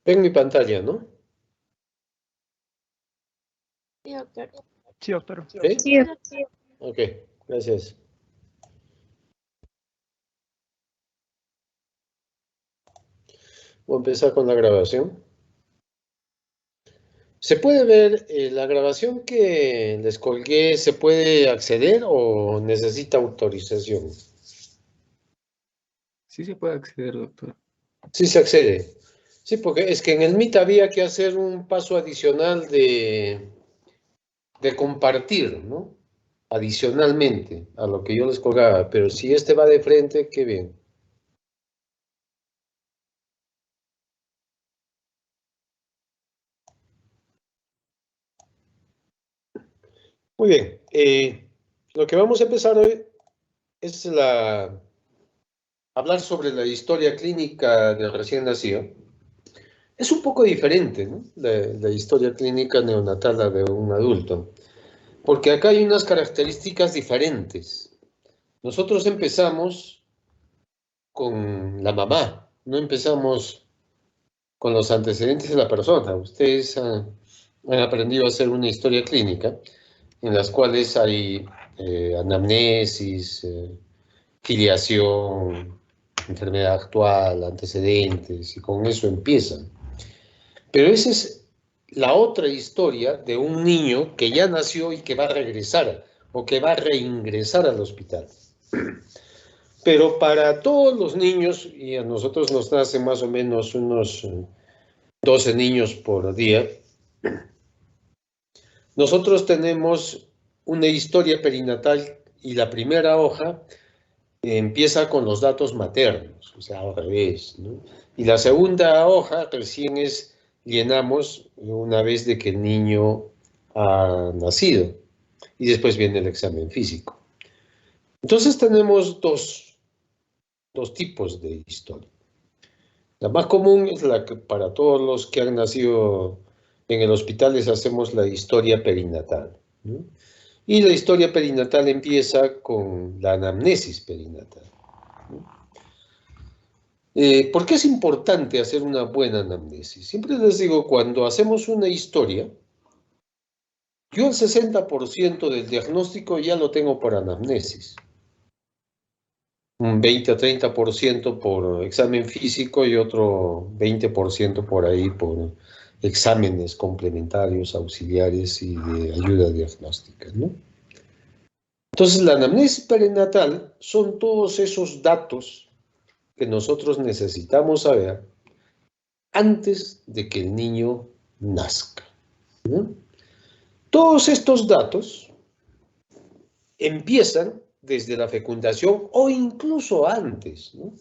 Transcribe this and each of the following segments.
Ven mi pantalla, ¿no? Sí, doctor. Sí, doctor. ¿Sí? Sí, doctor. Ok, gracias. Voy a empezar con la grabación. ¿Se puede ver la grabación que les colgué? ¿Se puede acceder o necesita autorización? Sí se puede acceder, doctor. Sí se accede. Sí, porque es que en el Meet había que hacer un paso adicional de compartir, ¿no? Adicionalmente a lo que yo les colgaba. Pero si este va de frente, qué bien. Muy bien. Lo que vamos a empezar hoy es hablar sobre la historia clínica del recién nacido. Es un poco diferente, ¿no? La historia clínica neonatal a de un adulto, porque acá hay unas características diferentes. Nosotros empezamos con la mamá, no empezamos con los antecedentes de la persona. Ustedes han aprendido a hacer una historia clínica en las cuales hay anamnesis, filiación, enfermedad actual, antecedentes, y con eso empiezan. Pero esa es la otra historia de un niño que ya nació y que va a regresar o que va a reingresar al hospital. Pero para todos los niños, y a nosotros nos nacen más o menos unos 12 niños por día, nosotros tenemos una historia perinatal y la primera hoja empieza con los datos maternos, o sea, al revés, ¿no? Y la segunda hoja recién llenamos una vez de que el niño ha nacido y después viene el examen físico. Entonces tenemos dos tipos de historia. La más común es la que para todos los que han nacido en el hospital les hacemos la historia perinatal, ¿no? Y la historia perinatal empieza con la anamnesis perinatal, ¿no? ¿Por qué es importante hacer una buena anamnesis? Siempre les digo, cuando hacemos una historia, yo el 60% del diagnóstico ya lo tengo por anamnesis. Un 20 a 30% por examen físico y otro 20% por ahí por exámenes complementarios, auxiliares y de ayuda diagnóstica, ¿no? Entonces, la anamnesis perinatal son todos esos datos que nosotros necesitamos saber antes de que el niño nazca, ¿no? Todos estos datos empiezan desde la fecundación o incluso antes, ¿no?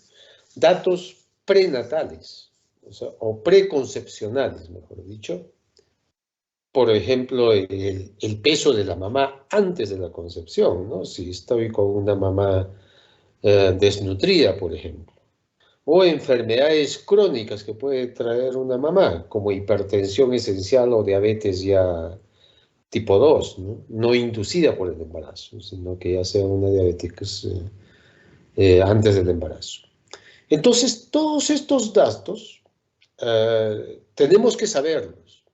Datos prenatales, o preconcepcionales, mejor dicho. Por ejemplo, el peso de la mamá antes de la concepción, ¿no? Si estoy con una mamá desnutrida, por ejemplo. O enfermedades crónicas que puede traer una mamá, como hipertensión esencial o diabetes ya tipo 2, ¿no? No inducida por el embarazo, sino que ya sea una diabetes antes del embarazo. Entonces, todos estos datos tenemos que saberlos,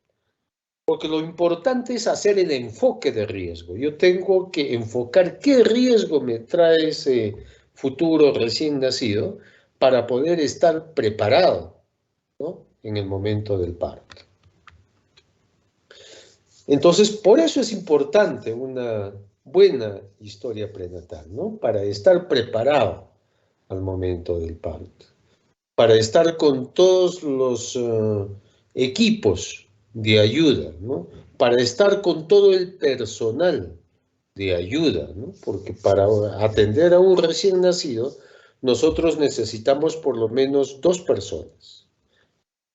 porque lo importante es hacer el enfoque de riesgo. Yo tengo que enfocar qué riesgo me trae ese futuro recién nacido para poder estar preparado, ¿no? En el momento del parto. Entonces, por eso es importante una buena historia prenatal, ¿no? Para estar preparado al momento del parto, para estar con todos los equipos de ayuda, ¿no? Para estar con todo el personal de ayuda, ¿no? Porque para atender a un recién nacido, nosotros necesitamos por lo menos 2 personas.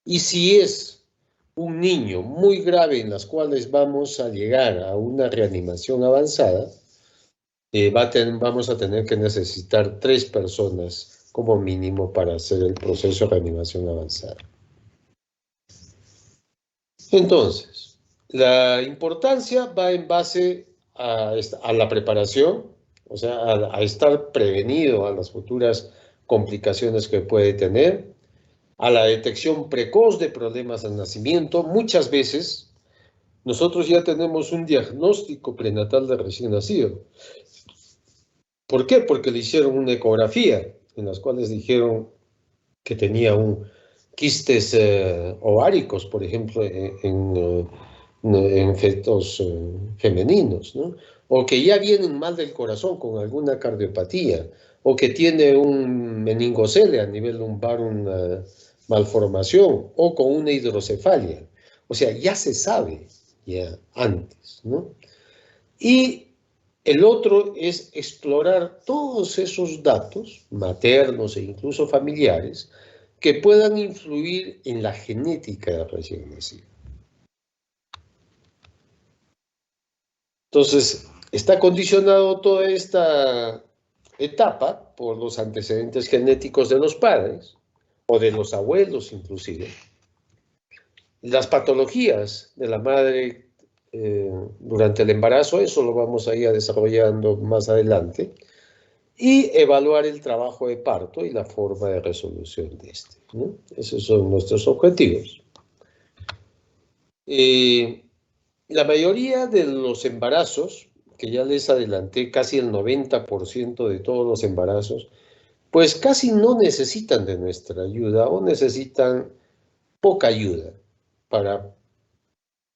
Y si es un niño muy grave en las cuales vamos a llegar a una reanimación avanzada, vamos a tener que necesitar 3 personas como mínimo para hacer el proceso de reanimación avanzada. Entonces, la importancia va en base a la preparación, o sea, a estar prevenido a las futuras complicaciones que puede tener, a la detección precoz de problemas al nacimiento. Muchas veces nosotros ya tenemos un diagnóstico prenatal de recién nacido. ¿Por qué? Porque le hicieron una ecografía en las cuales dijeron que tenía quistes ováricos, por ejemplo, en fetos femeninos, ¿no? O que ya vienen mal del corazón con alguna cardiopatía, o que tiene un meningocele a nivel lumbar, una malformación, o con una hidrocefalia. O sea, ya se sabe ya antes, ¿no? Y el otro es explorar todos esos datos, maternos e incluso familiares, que puedan influir en la genética del recién nacido. Entonces, está condicionado toda esta etapa por los antecedentes genéticos de los padres o de los abuelos inclusive. Las patologías de la madre durante el embarazo, eso lo vamos a ir desarrollando más adelante, y evaluar el trabajo de parto y la forma de resolución de este, ¿no? Esos son nuestros objetivos. La mayoría de los embarazos, que ya les adelanté, casi el 90% de todos los embarazos, pues casi no necesitan de nuestra ayuda o necesitan poca ayuda para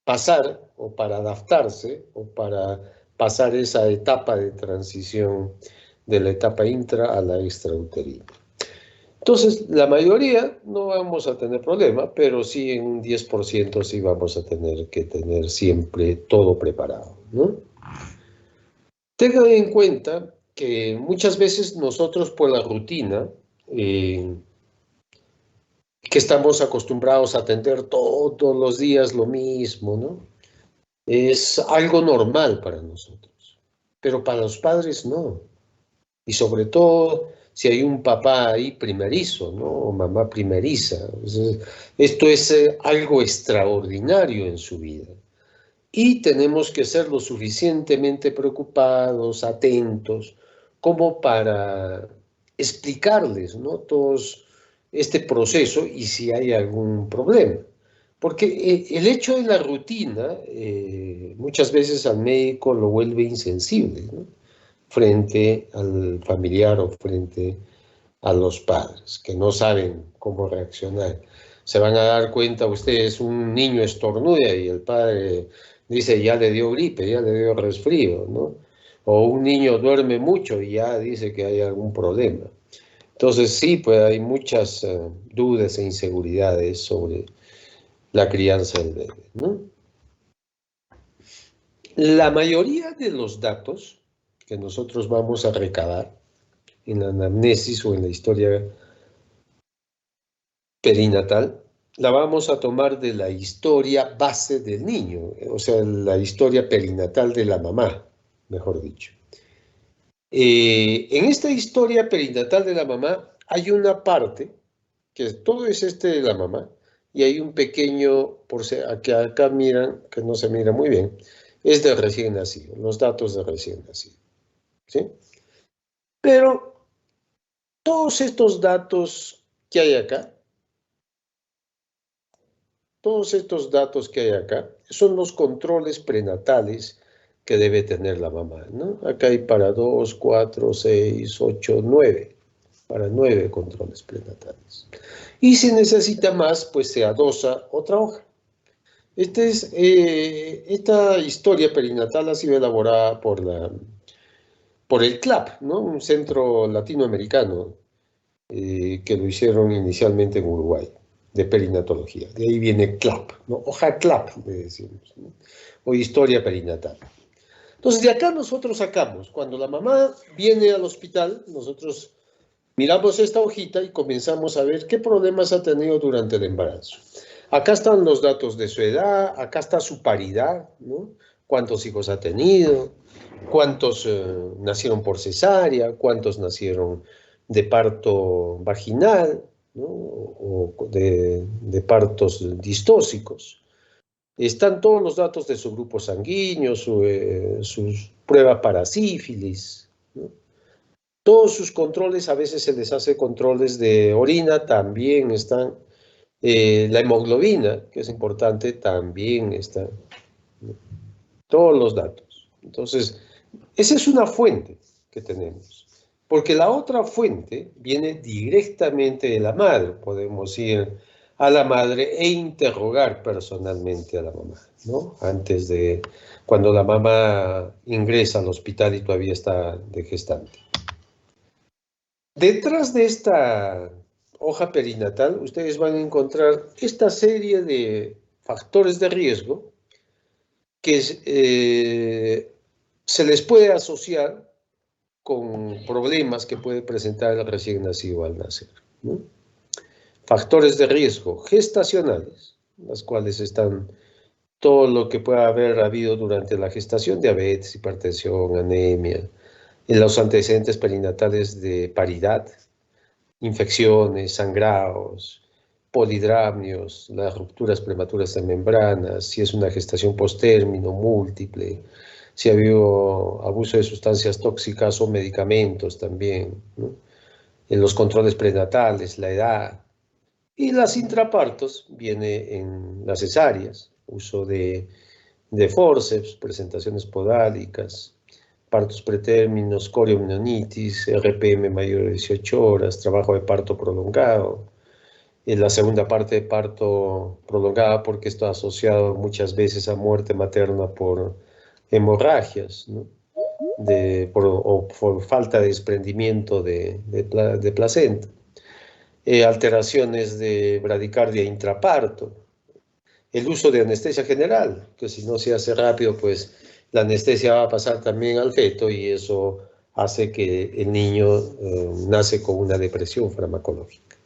pasar o para adaptarse o para pasar esa etapa de transición de la etapa intra a la extrauterina. Entonces, la mayoría no vamos a tener problema, pero sí en un 10% sí vamos a tener que tener siempre todo preparado, ¿no? Tengan en cuenta que muchas veces nosotros por la rutina, que estamos acostumbrados a atender todos los días lo mismo, ¿no? Es algo normal para nosotros, pero para los padres no. Y sobre todo si hay un papá ahí primerizo, ¿no? O mamá primeriza. Esto es algo extraordinario en su vida. Y tenemos que ser lo suficientemente preocupados, atentos, como para explicarles, ¿no? Todo este proceso y si hay algún problema. Porque el hecho de la rutina muchas veces al médico lo vuelve insensible, ¿no? Frente al familiar o frente a los padres, que no saben cómo reaccionar. Se van a dar cuenta ustedes, un niño estornuda y el padre dice ya le dio gripe, ya le dio resfrío, ¿no? O un niño duerme mucho y ya dice que hay algún problema. Entonces sí, pues hay muchas dudas e inseguridades sobre la crianza del bebé, ¿no? La mayoría de los datos que nosotros vamos a recabar en la anamnesis o en la historia perinatal, la vamos a tomar de la historia base del niño, o sea, la historia perinatal de la mamá, mejor dicho. En esta historia perinatal de la mamá hay una parte, que todo es de la mamá, y hay un pequeño, que acá miran, que no se mira muy bien, es de recién nacido, los datos de recién nacido, ¿sí? Pero todos estos datos que hay acá, todos estos datos que hay acá son los controles prenatales que debe tener la mamá, ¿no? Acá hay para 2, 4, 6, 8, 9, para 9 controles prenatales. Y si necesita más, pues se adosa otra hoja. Esta historia perinatal ha sido elaborada por el CLAP, ¿no? Un centro latinoamericano que lo hicieron inicialmente en Uruguay, de perinatología. De ahí viene CLAP, ¿no? Hoja CLAP, le decimos, ¿no? O historia perinatal. Entonces, de acá nosotros sacamos, cuando la mamá viene al hospital, nosotros miramos esta hojita y comenzamos a ver qué problemas ha tenido durante el embarazo. Acá están los datos de su edad, acá está su paridad, ¿no? Cuántos hijos ha tenido, cuántos nacieron por cesárea, cuántos nacieron de parto vaginal, ¿no? O de partos distóxicos. Están todos los datos de su grupo sanguíneo, sus pruebas para sífilis, ¿no? Todos sus controles, a veces se les hace controles de orina, también están La hemoglobina, que es importante, también está. Todos los datos. Entonces, esa es una fuente que tenemos. Porque la otra fuente viene directamente de la madre. Podemos ir a la madre e interrogar personalmente a la mamá, ¿no? Antes de cuando la mamá ingresa al hospital y todavía está de gestante. Detrás de esta hoja perinatal, ustedes van a encontrar esta serie de factores de riesgo que se les puede asociar con problemas que puede presentar el recién nacido al nacer, ¿no? Factores de riesgo gestacionales, las cuales están todo lo que pueda haber habido durante la gestación: diabetes, hipertensión, anemia, en los antecedentes perinatales de paridad, infecciones, sangrados, polidramios, las rupturas prematuras de membranas, si es una gestación postérmino, múltiple, si ha habido abuso de sustancias tóxicas o medicamentos también, ¿no? En los controles prenatales, la edad. Y las intrapartos viene en las cesáreas, uso de forceps, presentaciones podálicas, partos pretérminos, corioamnionitis, RPM mayor de 18 horas, trabajo de parto prolongado. En la segunda parte de parto prolongada, porque está asociado muchas veces a muerte materna por hemorragias, ¿no? O por falta de desprendimiento de placenta. Alteraciones de bradicardia intraparto. El uso de anestesia general, que si no se hace rápido, pues la anestesia va a pasar también al feto y eso hace que el niño nace con una depresión farmacológica.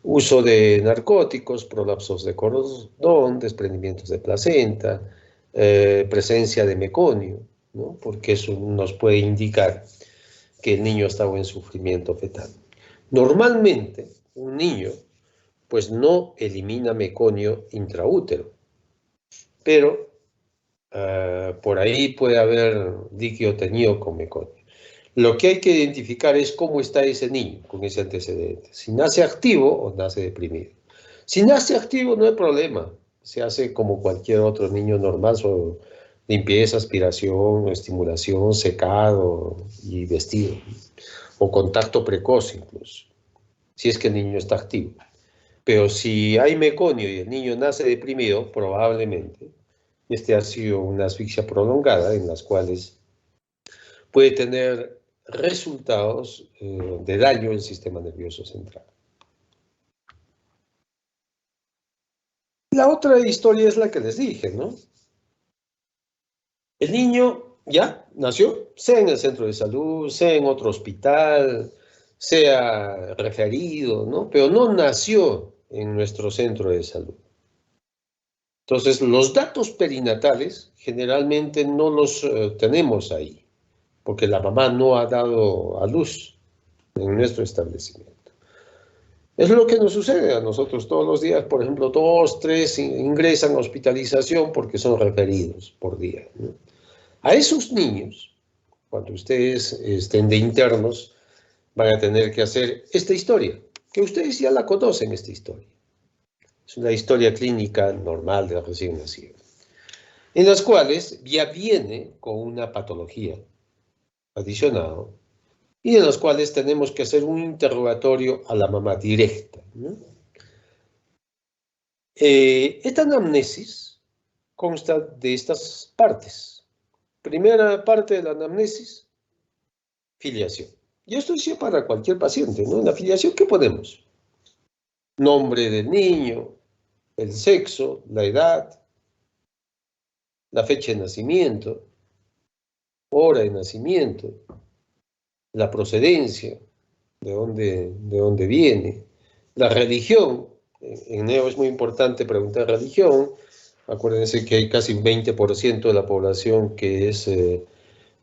Uso de narcóticos, prolapsos de cordón, desprendimientos de placenta, presencia de meconio, ¿no? Porque eso nos puede indicar que el niño estaba en sufrimiento fetal. Normalmente, un niño pues no elimina meconio intraútero, pero por ahí puede haber líquido teñido con meconio. Lo que hay que identificar es cómo está ese niño con ese antecedente. Si nace activo o nace deprimido. Si nace activo no hay problema. Se hace como cualquier otro niño normal, solo limpieza, aspiración, estimulación, secado y vestido. O contacto precoz incluso, si es que el niño está activo. Pero si hay meconio y el niño nace deprimido, probablemente este ha sido una asfixia prolongada en las cuales puede tener resultados de daño del sistema nervioso central. La otra historia es la que les dije, ¿no? El niño ya nació, sea en el centro de salud, sea en otro hospital, sea referido, ¿no? Pero no nació en nuestro centro de salud. Entonces, los datos perinatales generalmente no los tenemos ahí, porque la mamá no ha dado a luz en nuestro establecimiento. Es lo que nos sucede a nosotros todos los días. Por ejemplo, 2, 3 ingresan a hospitalización porque son referidos por día, ¿no? A esos niños, cuando ustedes estén de internos, van a tener que hacer esta historia, que ustedes ya la conocen, esta historia. Es una historia clínica normal de recién nacido, en las cuales ya viene con una patología adicional y en las cuales tenemos que hacer un interrogatorio a la mamá directa, ¿no? Esta anamnesis consta de estas partes. Primera parte de la anamnesis, filiación. Y esto es para cualquier paciente, ¿no? En la filiación, ¿qué ponemos? Nombre del niño, el sexo, la edad, la fecha de nacimiento, hora de nacimiento, la procedencia, de dónde viene, la religión. En Neo es muy importante preguntar religión. Acuérdense que hay casi un 20% de la población que es de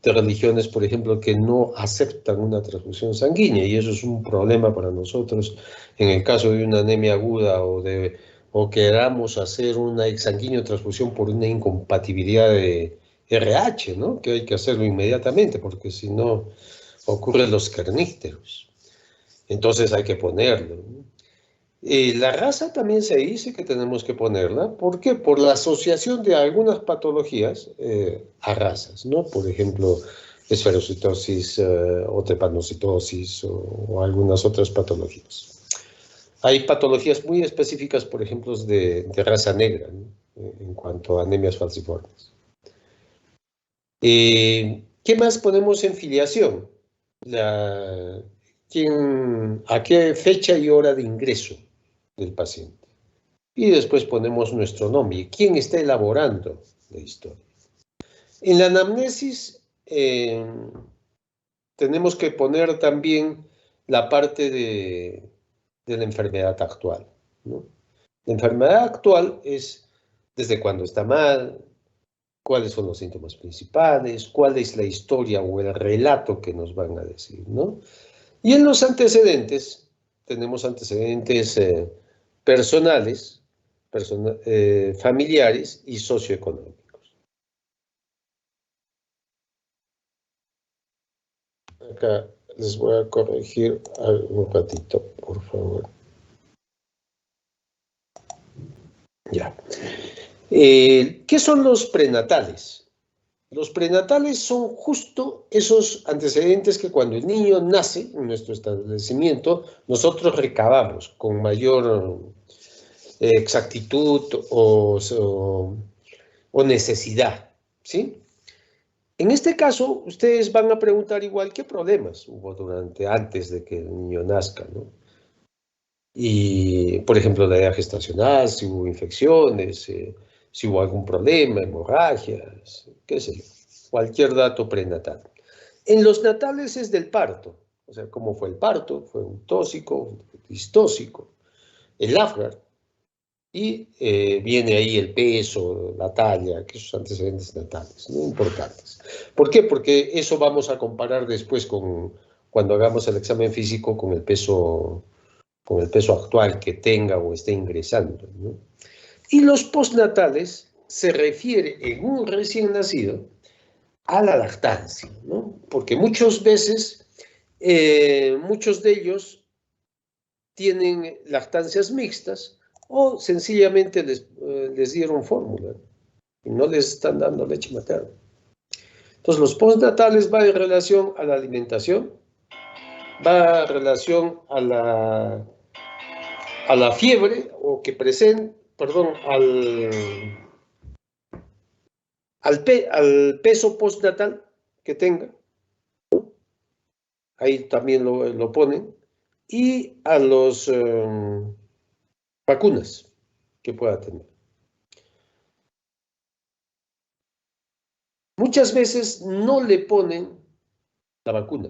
religiones, por ejemplo, que no aceptan una transfusión sanguínea, y eso es un problema para nosotros en el caso de una anemia aguda o queramos hacer una exsanguíneo transfusión por una incompatibilidad de RH, ¿no? Que hay que hacerlo inmediatamente, porque si no ocurren los kernícteros. Entonces hay que ponerlo, ¿no? La raza también se dice que tenemos que ponerla. ¿Por qué? Por la asociación de algunas patologías a razas, ¿no? Por ejemplo, esferocitosis o trepanocitosis o algunas otras patologías. Hay patologías muy específicas, por ejemplo, de raza negra, ¿no? En cuanto a anemias falciformes. ¿Qué más ponemos en filiación? ¿A qué fecha y hora de ingreso del paciente? Y después ponemos nuestro nombre. ¿Quién está elaborando la historia? En la anamnesis tenemos que poner también la parte de la enfermedad actual, ¿no? La enfermedad actual es desde cuándo está mal, cuáles son los síntomas principales, cuál es la historia o el relato que nos van a decir, ¿no? Y en los antecedentes, tenemos antecedentes personales, familiares y socioeconómicos. Acá les voy a corregir un ratito, por favor. Ya. ¿Qué son los prenatales? Los prenatales son justo esos antecedentes que cuando el niño nace en nuestro establecimiento, nosotros recabamos con mayor exactitud o necesidad, ¿sí? En este caso, ustedes van a preguntar igual qué problemas hubo antes de que el niño nazca, ¿no? Y, por ejemplo, la edad gestacional, si hubo infecciones, si hubo algún problema, hemorragias, qué sé yo, cualquier dato prenatal. En los natales es del parto, o sea, cómo fue el parto, fue un tóxico, distóxico, el Apgar, y viene ahí el peso, la talla, que esos antecedentes natales, muy importantes. ¿Por qué? Porque eso vamos a comparar después cuando hagamos el examen físico con el peso actual que tenga o esté ingresando, ¿no? Y los postnatales se refiere en un recién nacido a la lactancia, ¿no? Porque muchas veces, muchos de ellos tienen lactancias mixtas o sencillamente les dieron fórmula y no les están dando leche materna. Entonces, los postnatales van en relación a la alimentación, va en relación a la fiebre o que presenta, perdón, al peso postnatal que tenga, ¿no? Ahí también lo ponen, y a las vacunas que pueda tener. Muchas veces no le ponen la vacuna,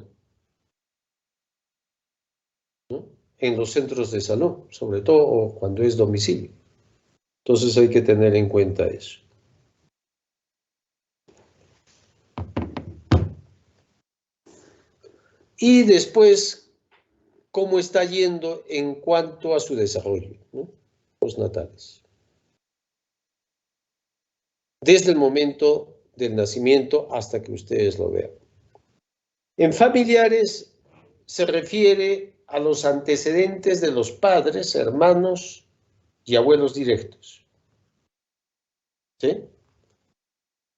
¿no? En los centros de salud, sobre todo cuando es domicilio. Entonces hay que tener en cuenta eso. Y después, cómo está yendo en cuanto a su desarrollo, ¿no? Postnatales. Desde el momento del nacimiento hasta que ustedes lo vean. En familiares se refiere a los antecedentes de los padres, hermanos y abuelos directos. ¿Sí?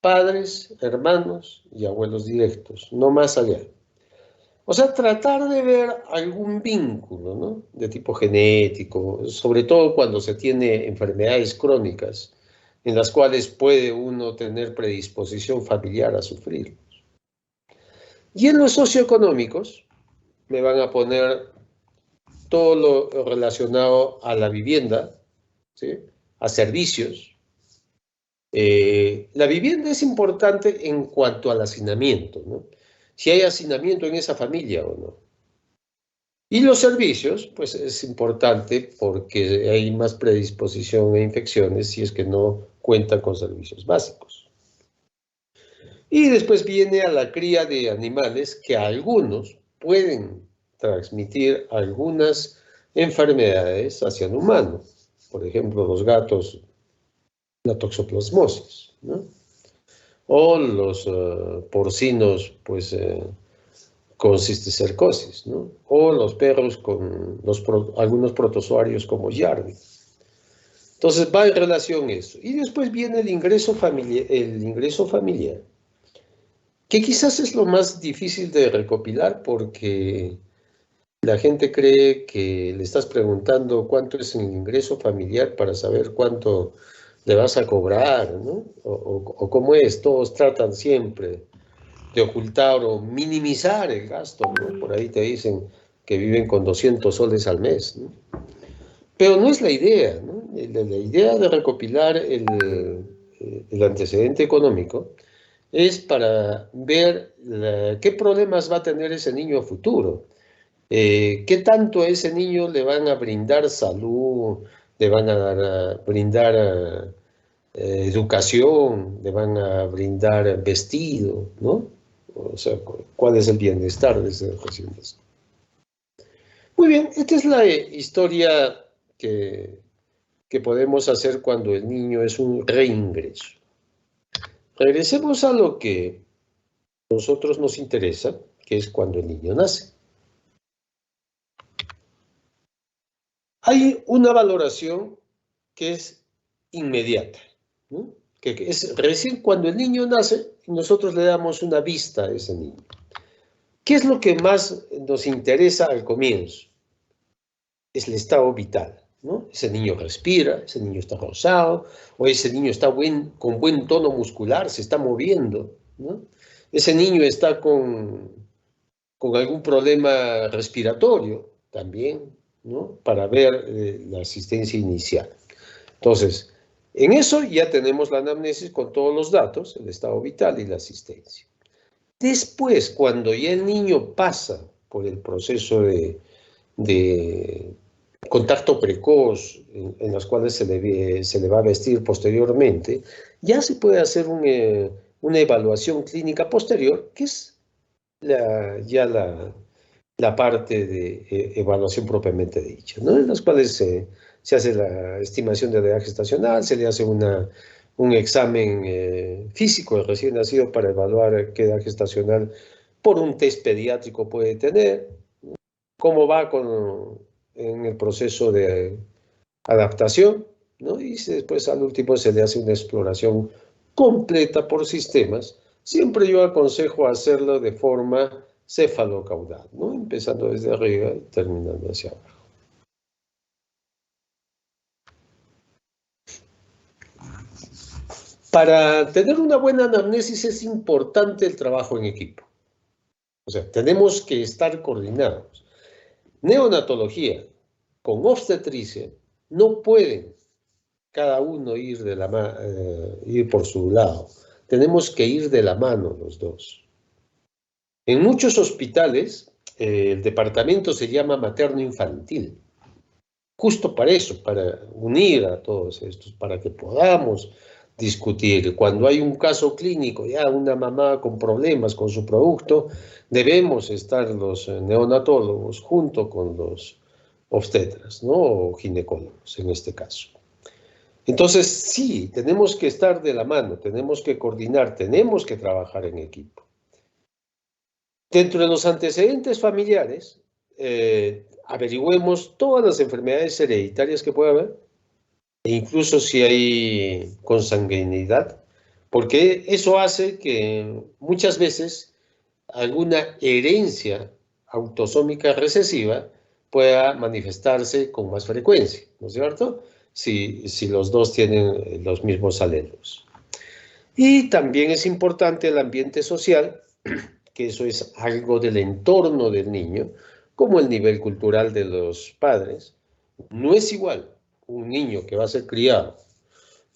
Padres, hermanos y abuelos directos, no más allá. O sea, tratar de ver algún vínculo, ¿no? De tipo genético, sobre todo cuando se tiene enfermedades crónicas en las cuales puede uno tener predisposición familiar a sufrir. Y en los socioeconómicos me van a poner todo lo relacionado a la vivienda, ¿sí? A servicios. La vivienda es importante en cuanto al hacinamiento, ¿no? Si hay hacinamiento en esa familia o no. Y los servicios, pues es importante porque hay más predisposición a infecciones si es que no cuentan con servicios básicos. Y después viene a la cría de animales que algunos pueden transmitir algunas enfermedades hacia el humano. Por ejemplo, los gatos, la toxoplasmosis, ¿no? O los porcinos, pues, con cisticercosis, ¿no? O los perros con algunos protozoarios como Yardi. Entonces va en relación eso. Y después viene el ingreso familiar, que quizás es lo más difícil de recopilar porque la gente cree que le estás preguntando cuánto es el ingreso familiar para saber cuánto le vas a cobrar, ¿no? O cómo es. Todos tratan siempre de ocultar o minimizar el gasto, ¿no? Por ahí te dicen que viven con 200 soles al mes, ¿no? Pero no es la idea, ¿no? La idea de recopilar el antecedente económico es para ver qué problemas va a tener ese niño a futuro. ¿Qué tanto a ese niño le van a brindar salud, le van a brindar educación, le van a brindar vestido, ¿no? O sea, ¿cuál es el bienestar de esa educación? Muy bien, esta es la historia que podemos hacer cuando el niño es un reingreso. Regresemos a lo que a nosotros nos interesa, que es cuando el niño nace. Hay una valoración que es inmediata, ¿no? Que es recién cuando el niño nace y nosotros le damos una vista a ese niño. ¿Qué es lo que más nos interesa al comienzo? Es el estado vital, ¿no? Ese niño respira, ese niño está rosado, o ese niño está con buen tono muscular, se está moviendo, ¿no? Ese niño está con algún problema respiratorio también, ¿no? Para ver la asistencia inicial. Entonces, en eso ya tenemos la anamnesis con todos los datos, el estado vital y la asistencia. Después, cuando ya el niño pasa por el proceso de contacto precoz, en las cuales se le va a vestir posteriormente, ya se puede hacer una evaluación clínica posterior, que es ya la parte de evaluación propiamente dicha, ¿no? En las cuales se hace la estimación de la edad gestacional, se le hace un examen físico del recién nacido para evaluar qué edad gestacional por un test pediátrico puede tener, cómo va en el proceso de adaptación, ¿no? Y después al último se le hace una exploración completa por sistemas. Siempre yo aconsejo hacerlo de forma cefalocaudal, ¿no? Empezando desde arriba y terminando hacia abajo. Para tener una buena anamnesis es importante el trabajo en equipo. O sea, tenemos que estar coordinados. Neonatología con obstetricia no pueden cada uno ir por su lado. Tenemos que ir de la mano los dos. En muchos hospitales, el departamento se llama materno-infantil, justo para eso, para unir a todos estos, para que podamos discutir. Cuando hay un caso clínico, ya una mamá con problemas con su producto, debemos estar los neonatólogos junto con los obstetras, ¿no? O ginecólogos en este caso. Entonces, sí, tenemos que estar de la mano, tenemos que coordinar, tenemos que trabajar en equipo. Dentro de los antecedentes familiares, averigüemos todas las enfermedades hereditarias que pueda haber, e incluso si hay consanguinidad, porque eso hace que muchas veces alguna herencia autosómica recesiva pueda manifestarse con más frecuencia, ¿no es cierto? Si los dos tienen los mismos alelos. Y también es importante el ambiente social, que eso es algo del entorno del niño, como el nivel cultural de los padres. No es igual un niño que va a ser criado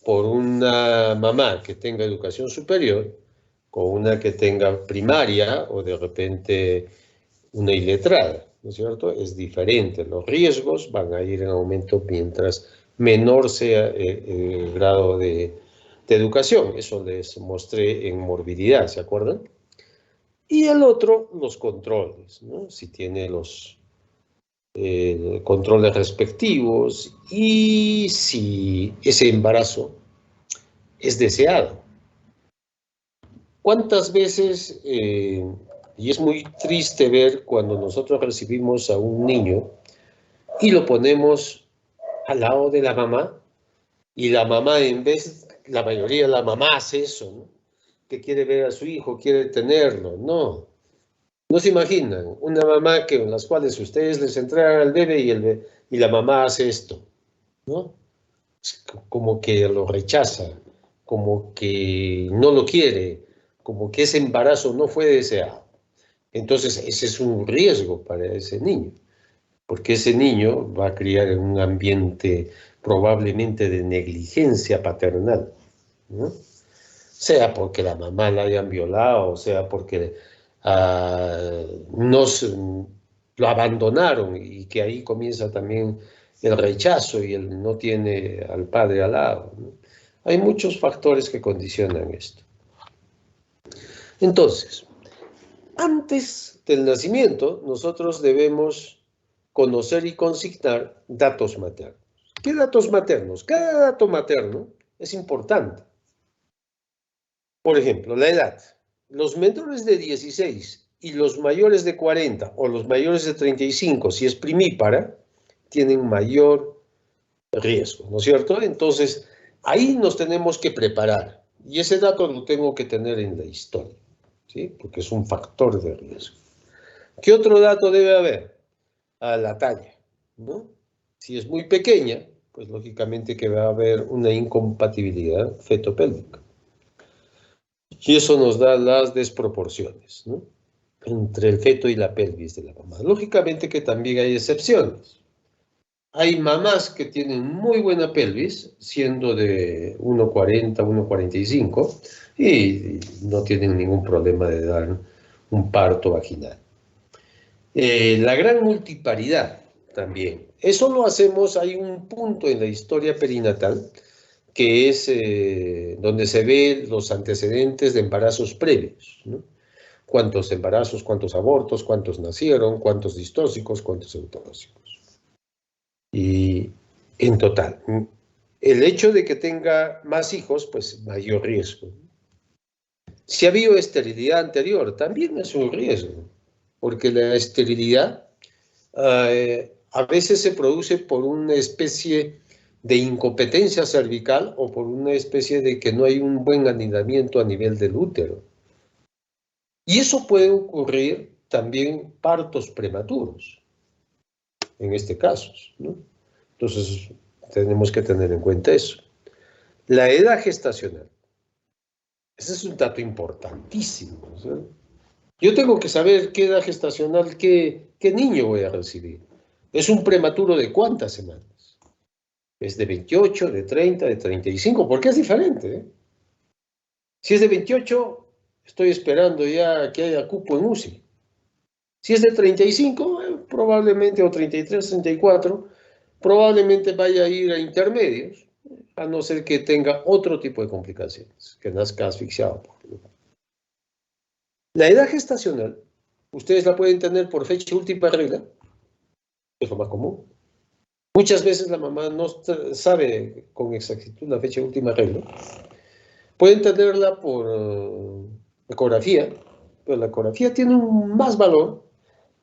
por una mamá que tenga educación superior, con una que tenga primaria o de repente una iletrada, ¿no es cierto? Es diferente, los riesgos van a ir en aumento mientras menor sea el grado de educación. Eso les mostré en morbilidad, ¿se acuerdan? Y el otro, los controles, ¿no? Si tiene los controles respectivos y si ese embarazo es deseado. ¿Cuántas veces Y es muy triste ver cuando nosotros recibimos a un niño y lo ponemos al lado de la mamá, y la mamá, en vez, la mayoría de la mamá hace eso, ¿no? Que quiere ver a su hijo, quiere tenerlo. No, no se imaginan una mamá que, en las cuales ustedes les entregan al bebé y la mamá hace esto, ¿no? Como que lo rechaza, como que no lo quiere, como que ese embarazo no fue deseado. Entonces, ese es un riesgo para ese niño, porque ese niño va a criar en un ambiente probablemente de negligencia paternal, ¿no? Sea porque la mamá la hayan violado, sea porque nos lo abandonaron y que ahí comienza también el rechazo y él no tiene al padre al lado, ¿no? Hay muchos factores que condicionan esto. Entonces, antes del nacimiento, nosotros debemos conocer y consignar datos maternos. ¿Qué datos maternos? Cada dato materno es importante. Por ejemplo, la edad. Los menores de 16 y los mayores de 40 o los mayores de 35, si es primípara, tienen mayor riesgo, ¿no es cierto? Entonces, ahí nos tenemos que preparar. Y ese dato lo tengo que tener en la historia, ¿sí? Porque es un factor de riesgo. ¿Qué otro dato debe haber? A la talla, ¿no? Si es muy pequeña, pues lógicamente que va a haber una incompatibilidad fetopélvica. Y eso nos da las desproporciones, ¿no? Entre el feto y la pelvis de la mamá. Lógicamente que también hay excepciones. Hay mamás que tienen muy buena pelvis, siendo de 1,40, 1,45, y no tienen ningún problema de dar un parto vaginal. La gran multiparidad también. Eso lo hacemos, hay un punto en la historia perinatal que es donde se ven los antecedentes de embarazos previos, ¿no? Cuántos embarazos, cuántos abortos, cuántos nacieron, cuántos distóxicos, cuántos eutóxicos. Y en total, el hecho de que tenga más hijos, pues mayor riesgo. Si ha habido esterilidad anterior, también es un riesgo, porque la esterilidad a veces se produce por una especie de incompetencia cervical o por una especie de que no hay un buen anidamiento a nivel del útero. Y eso puede ocurrir también partos prematuros, en este caso, ¿no? Entonces, tenemos que tener en cuenta eso. La edad gestacional. Ese es un dato importantísimo, ¿sí? Yo tengo que saber qué edad gestacional, qué niño voy a recibir. ¿Es un prematuro de cuántas semanas? ¿Es de 28, de 30, de 35? Porque es diferente, ¿eh? Si es de 28, estoy esperando ya que haya cupo en UCI. Si es de 35, probablemente, o 33, 34, probablemente vaya a ir a intermedios, a no ser que tenga otro tipo de complicaciones, que nazca asfixiado. La edad gestacional, ustedes la pueden tener por fecha última regla, es lo más común. Muchas veces la mamá no sabe con exactitud la fecha última regla. Pueden tenerla por ecografía, pero la ecografía tiene un más valor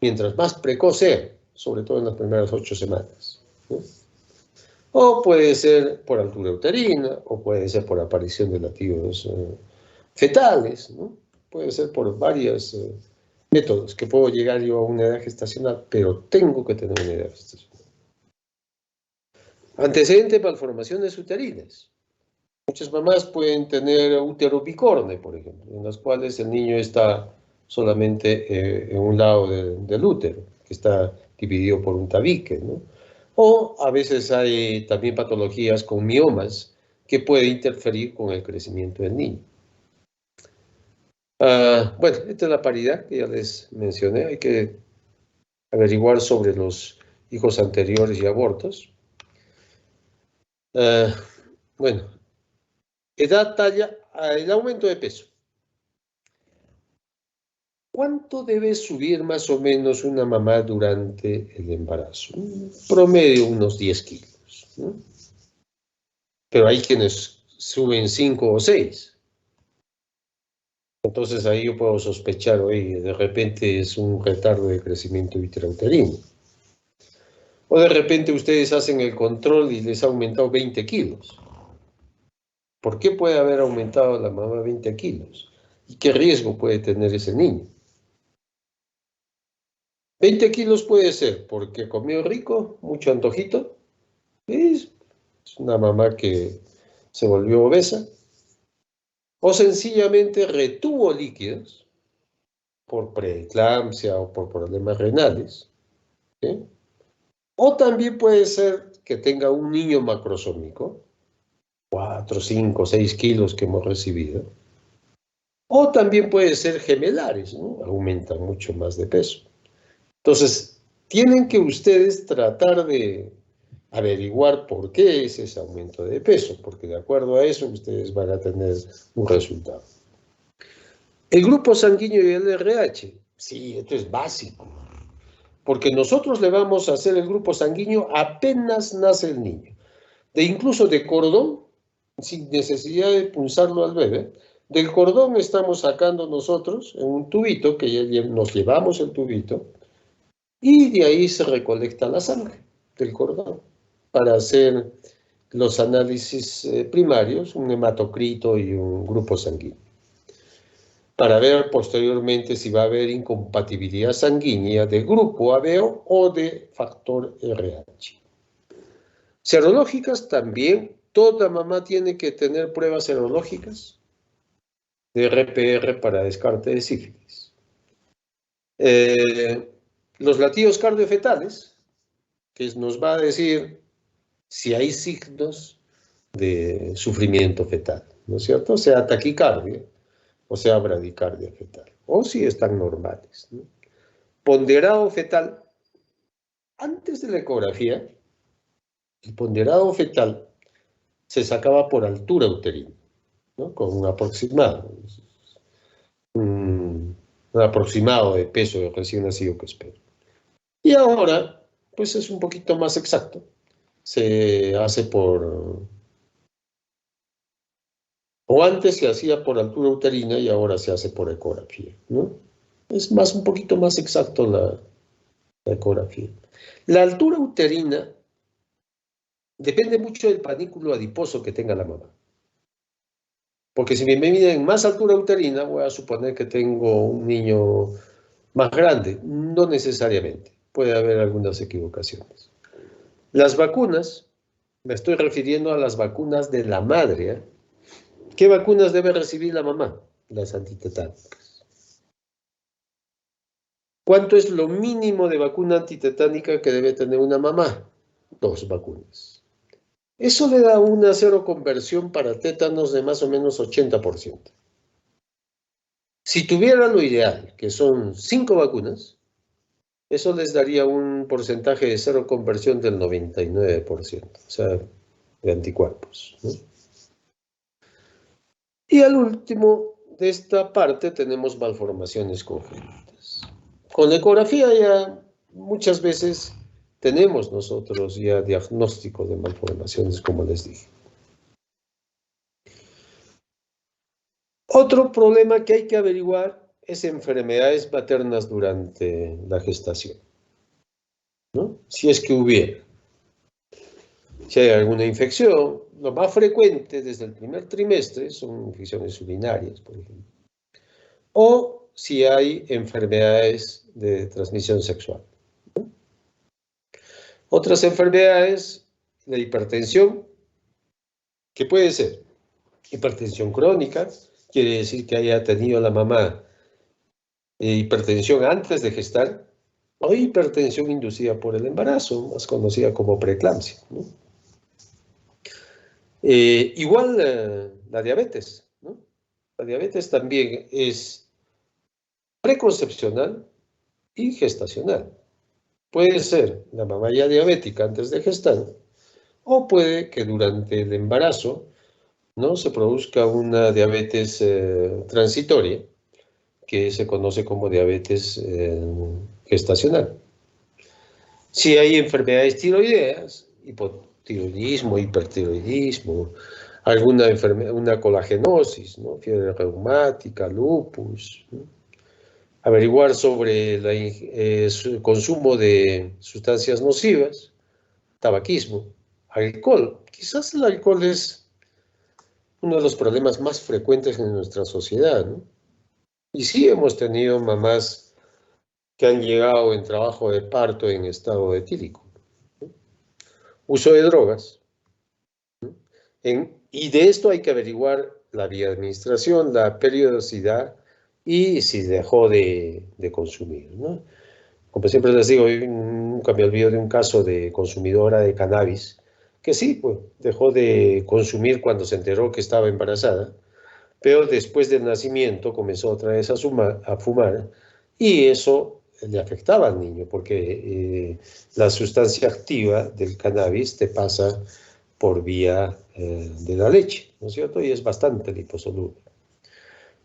mientras más precoz sea, sobre todo en las primeras 8 semanas, ¿no? O puede ser por altura uterina, o puede ser por aparición de latidos fetales, ¿no? Puede ser por varios métodos que puedo llegar yo a una edad gestacional, pero tengo que tener una edad gestacional. Antecedente de malformaciones uterinas. Muchas mamás pueden tener útero bicorne, por ejemplo, en las cuales el niño está solamente en un lado del útero, que está dividido por un tabique, ¿no? O a veces hay también patologías con miomas que pueden interferir con el crecimiento del niño. Bueno, esta es la paridad que ya les mencioné. Hay que averiguar sobre los hijos anteriores y abortos. Bueno, edad, talla, el aumento de peso. ¿Cuánto debe subir más o menos una mamá durante el embarazo? Promedio unos 10 kilos, ¿no? Pero hay quienes suben 5 o 6. Entonces ahí yo puedo sospechar, oye, de repente es un retardo de crecimiento intrauterino. O de repente ustedes hacen el control y les ha aumentado 20 kilos. ¿Por qué puede haber aumentado la mamá 20 kilos? ¿Y qué riesgo puede tener ese niño? 20 kilos puede ser porque comió rico, mucho antojito. Es una mamá que se volvió obesa. O sencillamente retuvo líquidos por preeclampsia o por problemas renales. ¿Sí? O también puede ser que tenga un niño macrosómico, 4, 5, 6 kilos que hemos recibido. O también puede ser gemelares, ¿no? Aumentan mucho más de peso. Entonces, tienen que ustedes tratar de averiguar por qué es ese aumento de peso, porque de acuerdo a eso ustedes van a tener un resultado. El grupo sanguíneo y el RH, sí, esto es básico, porque nosotros le vamos a hacer el grupo sanguíneo apenas nace el niño, incluso de cordón, sin necesidad de punzarlo al bebé. Del cordón estamos sacando nosotros en un tubito, que ya nos llevamos el tubito, y de ahí se recolecta la sangre del cordón para hacer los análisis primarios, un hematocrito y un grupo sanguíneo, para ver posteriormente si va a haber incompatibilidad sanguínea de grupo ABO o de factor RH. Serológicas también, toda mamá tiene que tener pruebas serológicas de RPR para descarte de sífilis. Los latidos cardiofetales, que nos va a decir si hay signos de sufrimiento fetal, ¿no es cierto? O sea, taquicardia, o sea, bradicardia fetal, o si están normales, ¿no? Ponderado fetal, antes de la ecografía, el ponderado fetal se sacaba por altura uterina, ¿no? Con un aproximado de peso de recién nacido que espero. Y ahora, pues es un poquito más exacto. Se hace o antes se hacía por altura uterina y ahora se hace por ecografía, ¿no? Es un poquito más exacto la ecografía. La altura uterina depende mucho del panículo adiposo que tenga la mamá. Porque si me miden más altura uterina, voy a suponer que tengo un niño más grande. No necesariamente. Puede haber algunas equivocaciones. Las vacunas, me estoy refiriendo a las vacunas de la madre, ¿eh? ¿Qué vacunas debe recibir la mamá? Las antitetánicas. ¿Cuánto es lo mínimo de vacuna antitetánica que debe tener una mamá? 2 vacunas. Eso le da una seroconversión para tétanos de más o menos 80%. Si tuviera lo ideal, que son 5 vacunas, eso les daría un porcentaje de seroconversión del 99%, o sea, de anticuerpos, ¿no? Y al último de esta parte tenemos malformaciones congénitas. Con la ecografía ya muchas veces tenemos nosotros ya diagnóstico de malformaciones, como les dije. Otro problema que hay que averiguar es enfermedades maternas durante la gestación, ¿no? Si es que hubiera. Si hay alguna infección, lo más frecuente desde el primer trimestre son infecciones urinarias, por ejemplo. O si hay enfermedades de transmisión sexual. Otras enfermedades de hipertensión, que puede ser hipertensión crónica, quiere decir que haya tenido la mamá hipertensión antes de gestar, o hipertensión inducida por el embarazo, más conocida como preeclampsia, ¿no? Igual la diabetes, ¿no? La diabetes también es preconcepcional y gestacional. Puede ser la mamá ya diabética antes de gestar, o puede que durante el embarazo, ¿no?, se produzca una diabetes transitoria, que se conoce como diabetes gestacional. Si hay enfermedades tiroideas, hipotiroidismo, hipertiroidismo, alguna enfermedad, una colagenosis, ¿no? Fiebre reumática, lupus, ¿no? Averiguar sobre el consumo de sustancias nocivas, tabaquismo, alcohol. Quizás el alcohol es uno de los problemas más frecuentes en nuestra sociedad, ¿no? Y sí hemos tenido mamás que han llegado en trabajo de parto en estado etílico, ¿no? Uso de drogas. Y de esto hay que averiguar la vía de administración, la periodicidad y si dejó de consumir, ¿no? Como siempre les digo, yo nunca me olvido de un caso de consumidora de cannabis que sí, pues dejó de consumir cuando se enteró que estaba embarazada, pero después del nacimiento comenzó otra vez a fumar y eso le afectaba al niño porque la sustancia activa del cannabis te pasa por vía de la leche, ¿no es cierto? Y es bastante liposoluble.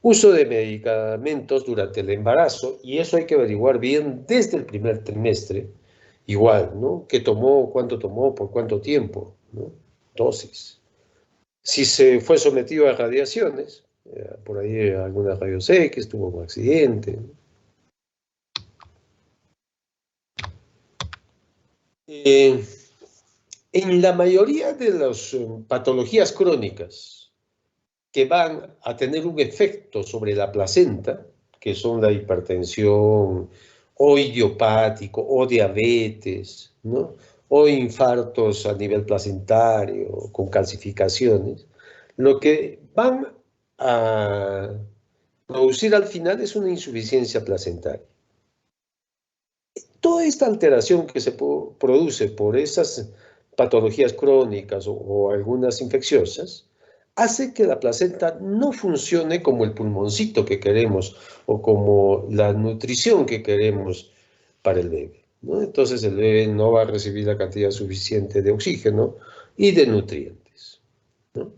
Uso de medicamentos durante el embarazo, y eso hay que averiguar bien desde el primer trimestre, igual, ¿no? ¿Qué tomó, cuánto tomó, por cuánto tiempo, ¿no? Dosis. Si se fue sometido a radiaciones, por ahí alguna rayos X, tuvo un accidente, ¿no? En la mayoría de las patologías crónicas que van a tener un efecto sobre la placenta, que son la hipertensión, o idiopático, o diabetes, ¿no? O infartos a nivel placentario, con calcificaciones, lo que van a producir al final es una insuficiencia placentaria. Toda esta alteración que se produce por esas patologías crónicas o algunas infecciosas, hace que la placenta no funcione como el pulmoncito que queremos o como la nutrición que queremos para el bebé, ¿no? Entonces el bebé no va a recibir la cantidad suficiente de oxígeno y de nutrientes, ¿no?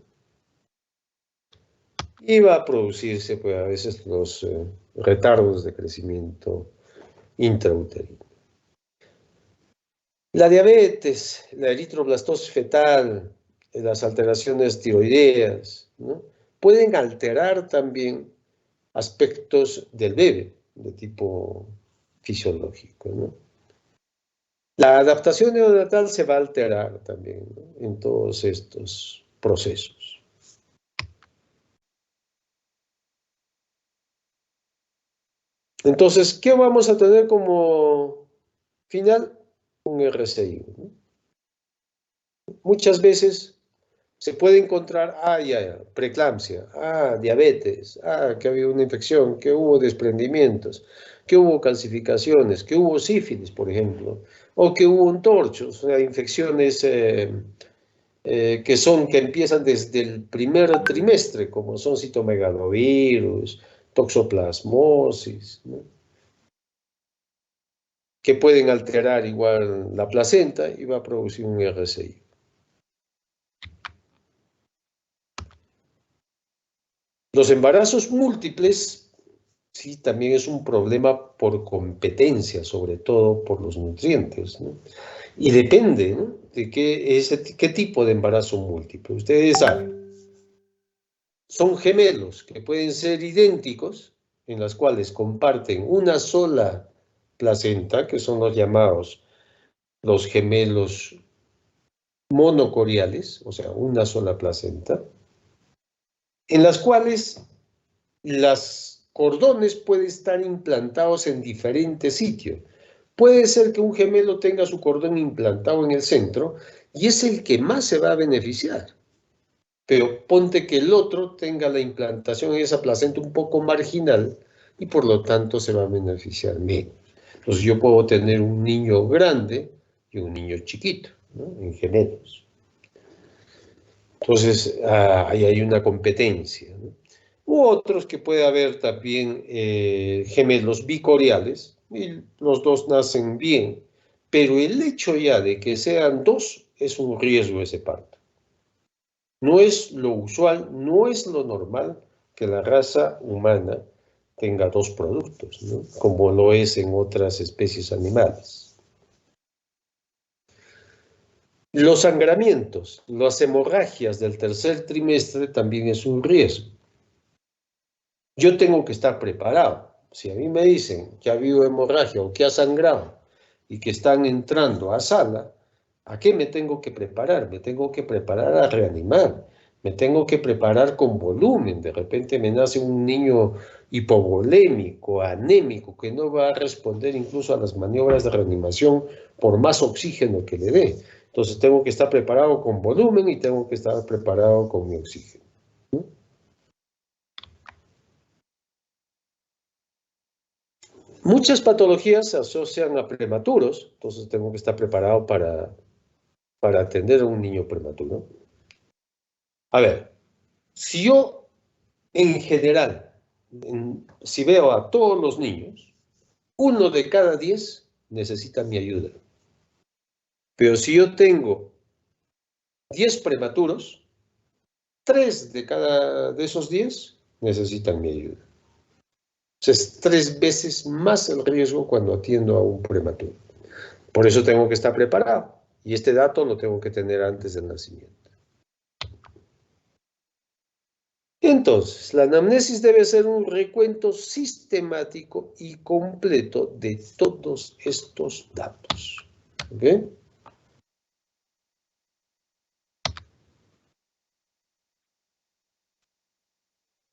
Y va a producirse pues, a veces los retardos de crecimiento intrauterino. La diabetes, la eritroblastosis fetal, las alteraciones tiroideas, ¿no? Pueden alterar también aspectos del bebé de tipo fisiológico, ¿no? La adaptación neonatal se va a alterar también, ¿no? En todos estos procesos. Entonces, ¿qué vamos a tener como final? Un RCI, ¿no? Muchas veces se puede encontrar, preeclampsia, diabetes, que había una infección, que hubo desprendimientos, que hubo calcificaciones, que hubo sífilis, por ejemplo, o que hubo entorchos, o sea, infecciones que empiezan desde el primer trimestre, como son citomegalovirus, toxoplasmosis, ¿no? Que pueden alterar igual la placenta y va a producir un RCI. Los embarazos múltiples, sí, también es un problema por competencia, sobre todo por los nutrientes, ¿no? Y depende, ¿no? De qué tipo de embarazo múltiple. Ustedes saben, son gemelos que pueden ser idénticos, en las cuales comparten una sola placenta, que son los llamados los gemelos monocoriales, o sea, una sola placenta, en las cuales las cordones pueden estar implantados en diferentes sitios. Puede ser que un gemelo tenga su cordón implantado en el centro y es el que más se va a beneficiar. Pero ponte que el otro tenga la implantación en esa placenta un poco marginal y por lo tanto se va a beneficiar menos. Entonces yo puedo tener un niño grande y un niño chiquito, ¿no? En gemelos. Entonces ahí hay una competencia, ¿no? U otros que puede haber también gemelos bicoriales y los dos nacen bien, pero el hecho ya de que sean dos es un riesgo ese parto. No es lo usual, no es lo normal que la raza humana tenga dos productos, ¿no? Como lo es en otras especies animales. Los sangramientos, las hemorragias del tercer trimestre también es un riesgo. Yo tengo que estar preparado. Si a mí me dicen que ha habido hemorragia o que ha sangrado y que están entrando a sala, ¿a qué me tengo que preparar? Me tengo que preparar a reanimar. Me tengo que preparar con volumen. De repente me nace un niño hipovolémico, anémico, que no va a responder incluso a las maniobras de reanimación por más oxígeno que le dé. Entonces tengo que estar preparado con volumen y tengo que estar preparado con mi oxígeno. Muchas patologías se asocian a prematuros, entonces tengo que estar preparado para atender a un niño prematuro. A ver, si yo en general, si veo a todos los niños, 1 de cada 10 necesita mi ayuda. Pero si yo tengo 10 prematuros, 3 de esos 10 necesitan mi ayuda. Es 3 veces más el riesgo cuando atiendo a un prematuro. Por eso tengo que estar preparado. Y este dato lo tengo que tener antes del nacimiento. Entonces, la anamnesis debe ser un recuento sistemático y completo de todos estos datos. ¿Ok?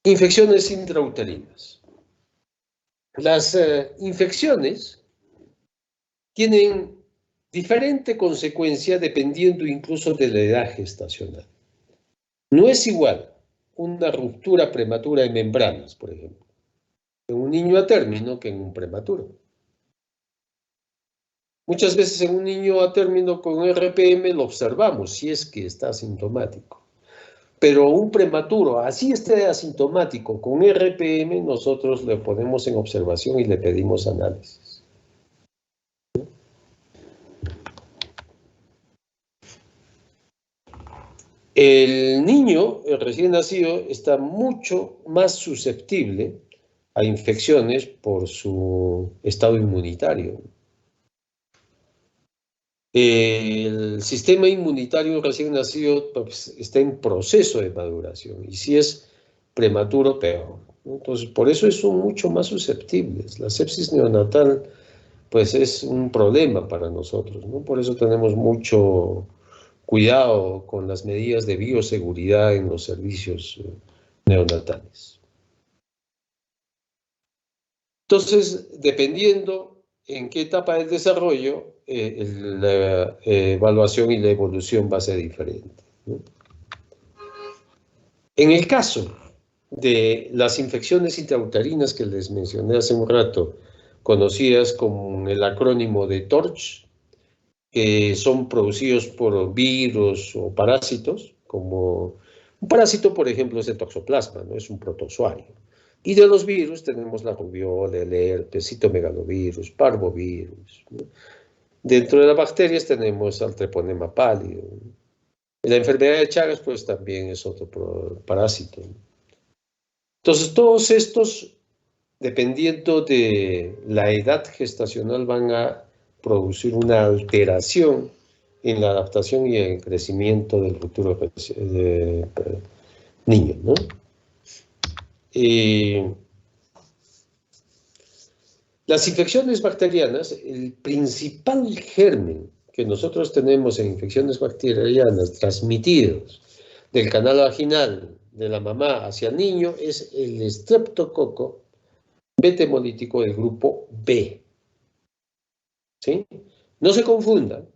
Infecciones intrauterinas. Las infecciones tienen diferente consecuencia dependiendo incluso de la edad gestacional. No es igual una ruptura prematura de membranas, por ejemplo, en un niño a término que en un prematuro. Muchas veces en un niño a término con RPM lo observamos si es que está asintomático. Pero un prematuro, así esté asintomático con RPM, nosotros le ponemos en observación y le pedimos análisis. El niño, el recién nacido, está mucho más susceptible a infecciones por su estado inmunitario. El sistema inmunitario recién nacido pues, está en proceso de maduración y si es prematuro, peor. Entonces, por eso son mucho más susceptibles. La sepsis neonatal pues es un problema para nosotros, ¿no? Por eso tenemos mucho cuidado con las medidas de bioseguridad en los servicios neonatales. Entonces, dependiendo en qué etapa del desarrollo, la evaluación y la evolución va a ser diferente, ¿no? En el caso de las infecciones intrauterinas que les mencioné hace un rato, conocidas con el acrónimo de TORCH, que son producidos por virus o parásitos, como un parásito, por ejemplo, es el toxoplasma, ¿no? Es un protozoario. Y de los virus tenemos la rubiola, el herpes, citomegalovirus, parvovirus, ¿no? Dentro de las bacterias tenemos al treponema pálido. La enfermedad de Chagas, pues también es otro parásito, ¿no? Entonces, todos estos, dependiendo de la edad gestacional, van a producir una alteración en la adaptación y en el crecimiento del futuro niño, ¿no? Las infecciones bacterianas, el principal germen que nosotros tenemos en infecciones bacterianas transmitidos del canal vaginal de la mamá hacia el niño es el estreptococo beta hemolítico del grupo B. ¿Sí? No se confundan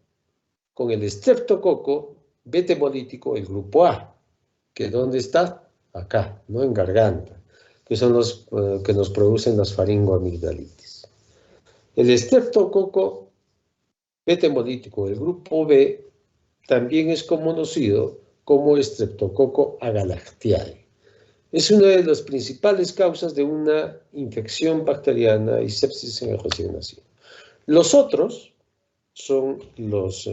con el estreptococo beta hemolítico del grupo A, que ¿dónde está? Acá, ¿no? En garganta, que son los que nos producen las faringoamigdalitis. El estreptococo beta hemolítico del grupo B también es conocido como estreptococo agalactiae. Es una de las principales causas de una infección bacteriana y sepsis en el recién nacido. Los otros son los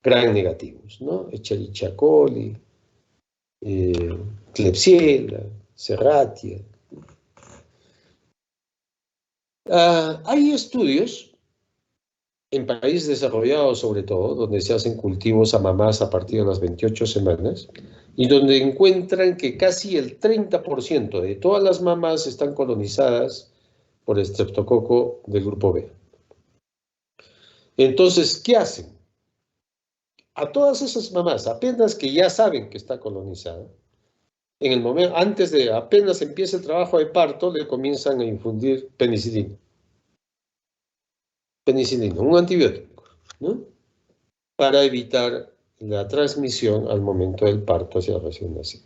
gram negativos, ¿no? Escherichia coli, Klebsiella, Serratia. Hay estudios en países desarrollados sobre todo, donde se hacen cultivos a mamás a partir de las 28 semanas, y donde encuentran que casi el 30% de todas las mamás están colonizadas por estreptococo del grupo B. Entonces, ¿qué hacen? A todas esas mamás, apenas que ya saben que está colonizada, en el momento, antes de apenas empiece el trabajo de parto, le comienzan a infundir penicilina. Penicilina, un antibiótico, ¿no? Para evitar la transmisión al momento del parto hacia el recién nacido.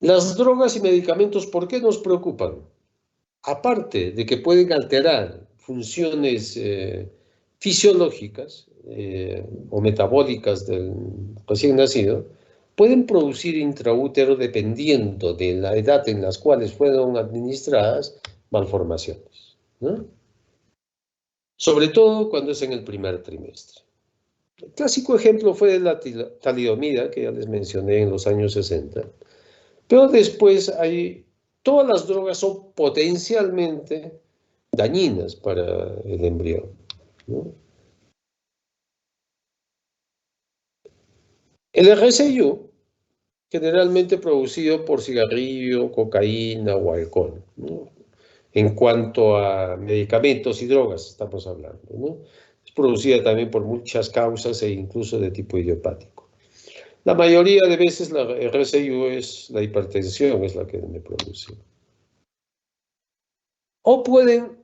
Las drogas y medicamentos, ¿por qué nos preocupan? Aparte de que pueden alterar funciones fisiológicas o metabólicas del recién nacido, pueden producir intraútero, dependiendo de la edad en las cuales fueron administradas, malformaciones, ¿no? Sobre todo cuando es en el primer trimestre. El clásico ejemplo fue la talidomida, que ya les mencioné en los años 60, pero después todas las drogas son potencialmente dañinas para el embrión, ¿no? El RCU, generalmente producido por cigarrillo, cocaína o alcohol, ¿no? En cuanto a medicamentos y drogas estamos hablando, ¿no? Es producida también por muchas causas e incluso de tipo idiopático. La mayoría de veces la RCU es la hipertensión, es la que me produce. O pueden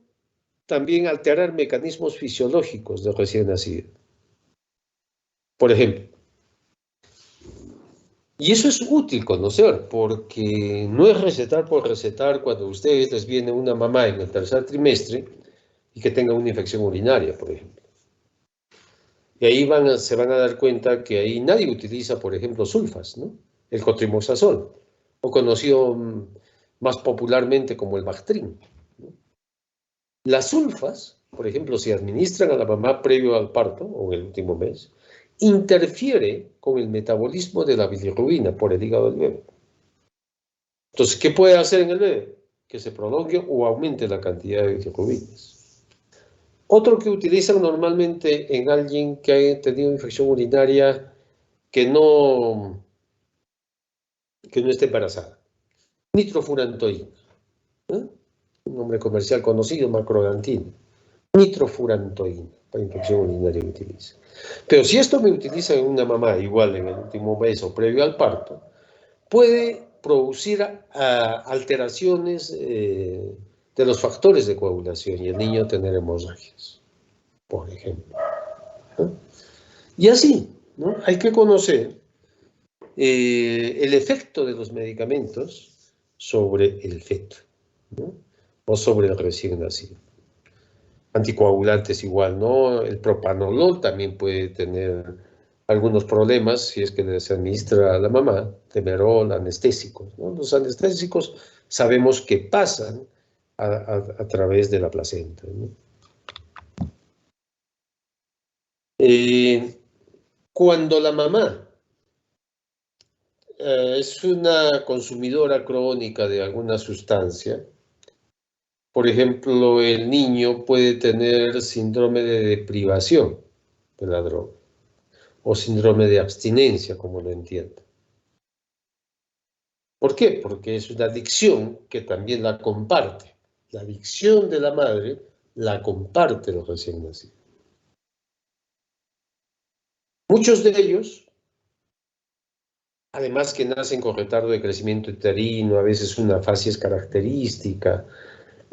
también alterar mecanismos fisiológicos del recién nacido. Por ejemplo, y eso es útil conocer, porque no es recetar por recetar cuando a ustedes les viene una mamá en el tercer trimestre y que tenga una infección urinaria, por ejemplo. Y ahí se van a dar cuenta que ahí nadie utiliza, por ejemplo, sulfas, ¿no? El cotrimoxazol, o conocido más popularmente como el Bactrim, ¿no? Las sulfas, por ejemplo, si administran a la mamá previo al parto o en el último mes, interfiere con el metabolismo de la bilirrubina por el hígado del bebé. Entonces, ¿qué puede hacer en el bebé? Que se prolongue o aumente la cantidad de bilirrubinas. Otro que utilizan normalmente en alguien que ha tenido infección urinaria que no esté embarazada. Nitrofurantoína, ¿eh? Un nombre comercial conocido, macrodantina. Nitrofurantoína, para infección urinaria que utiliza. Pero si esto me utiliza en una mamá igual en el último mes o previo al parto, puede producir alteraciones de los factores de coagulación y el niño tener hemorragias, por ejemplo, ¿no? Y así, ¿no? Hay que conocer el efecto de los medicamentos sobre el feto, ¿no? O sobre el recién nacido. Anticoagulantes igual, ¿no? El propanolol también puede tener algunos problemas si es que se administra a la mamá, Demerol, anestésicos, ¿no? Los anestésicos sabemos que pasan a través de la placenta, ¿no? Cuando la mamá es una consumidora crónica de alguna sustancia, por ejemplo, el niño puede tener síndrome de deprivación de la droga o síndrome de abstinencia, como lo entiendo. ¿Por qué? Porque es una adicción que también la comparte. La adicción de la madre la comparte los recién nacidos. Muchos de ellos, además que nacen con retardo de crecimiento uterino, a veces una facies característica,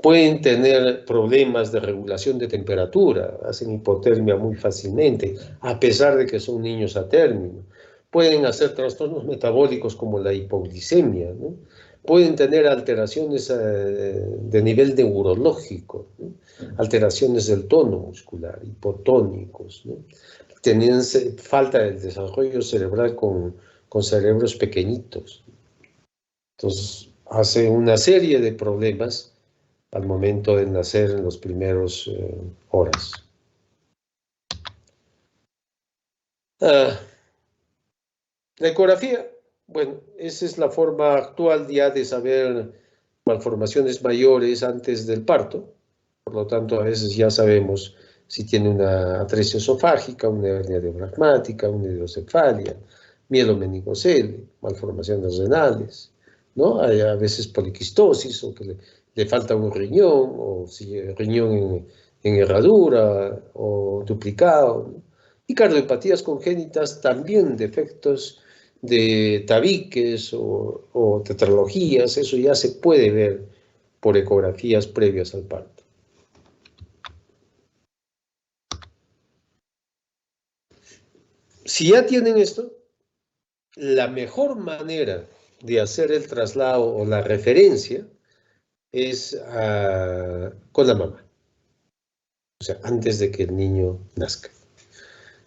pueden tener problemas de regulación de temperatura, hacen hipotermia muy fácilmente, a pesar de que son niños a término. Pueden hacer trastornos metabólicos como la hipoglicemia, ¿no? Pueden tener alteraciones de nivel neurológico, ¿no? Alteraciones del tono muscular, hipotónicos, ¿no? Tienen falta de desarrollo cerebral con cerebros pequeñitos. Entonces, hace una serie de problemas al momento de nacer en los primeros horas. La ecografía, bueno, esa es la forma actual ya de saber malformaciones mayores antes del parto. Por lo tanto, a veces ya sabemos si tiene una atresia esofágica, una hernia diafragmática, una hidrocefalia, mielomeningocele, malformaciones renales, ¿no? Hay a veces poliquistosis o que le falta un riñón, o si el riñón en herradura o duplicado, ¿no? Y cardiopatías congénitas, también defectos de tabiques o tetralogías, eso ya se puede ver por ecografías previas al parto. Si ya tienen esto, la mejor manera de hacer el traslado o la referencia es con la mamá, o sea, antes de que el niño nazca.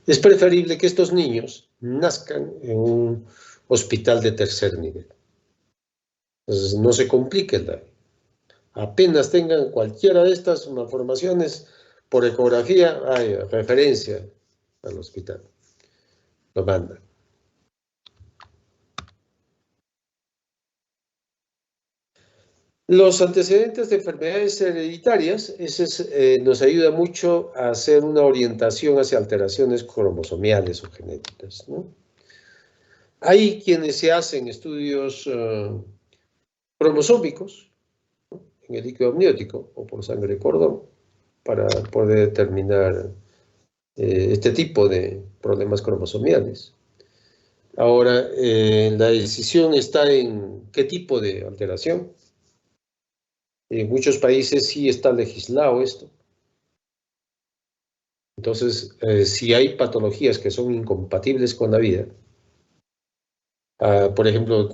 Es preferible que estos niños nazcan en un hospital de tercer nivel. Entonces, no se complique el daño. Apenas tengan cualquiera de estas malformaciones por ecografía, hay referencia al hospital. Lo mandan. Los antecedentes de enfermedades hereditarias, nos ayuda mucho a hacer una orientación hacia alteraciones cromosomiales o genéticas, ¿no? Hay quienes se hacen estudios cromosómicos, ¿no?, en el líquido amniótico o por sangre de cordón para poder determinar este tipo de problemas cromosomiales. Ahora, la decisión está en qué tipo de alteración. En muchos países sí está legislado esto. Entonces, si hay patologías que son incompatibles con la vida, por ejemplo,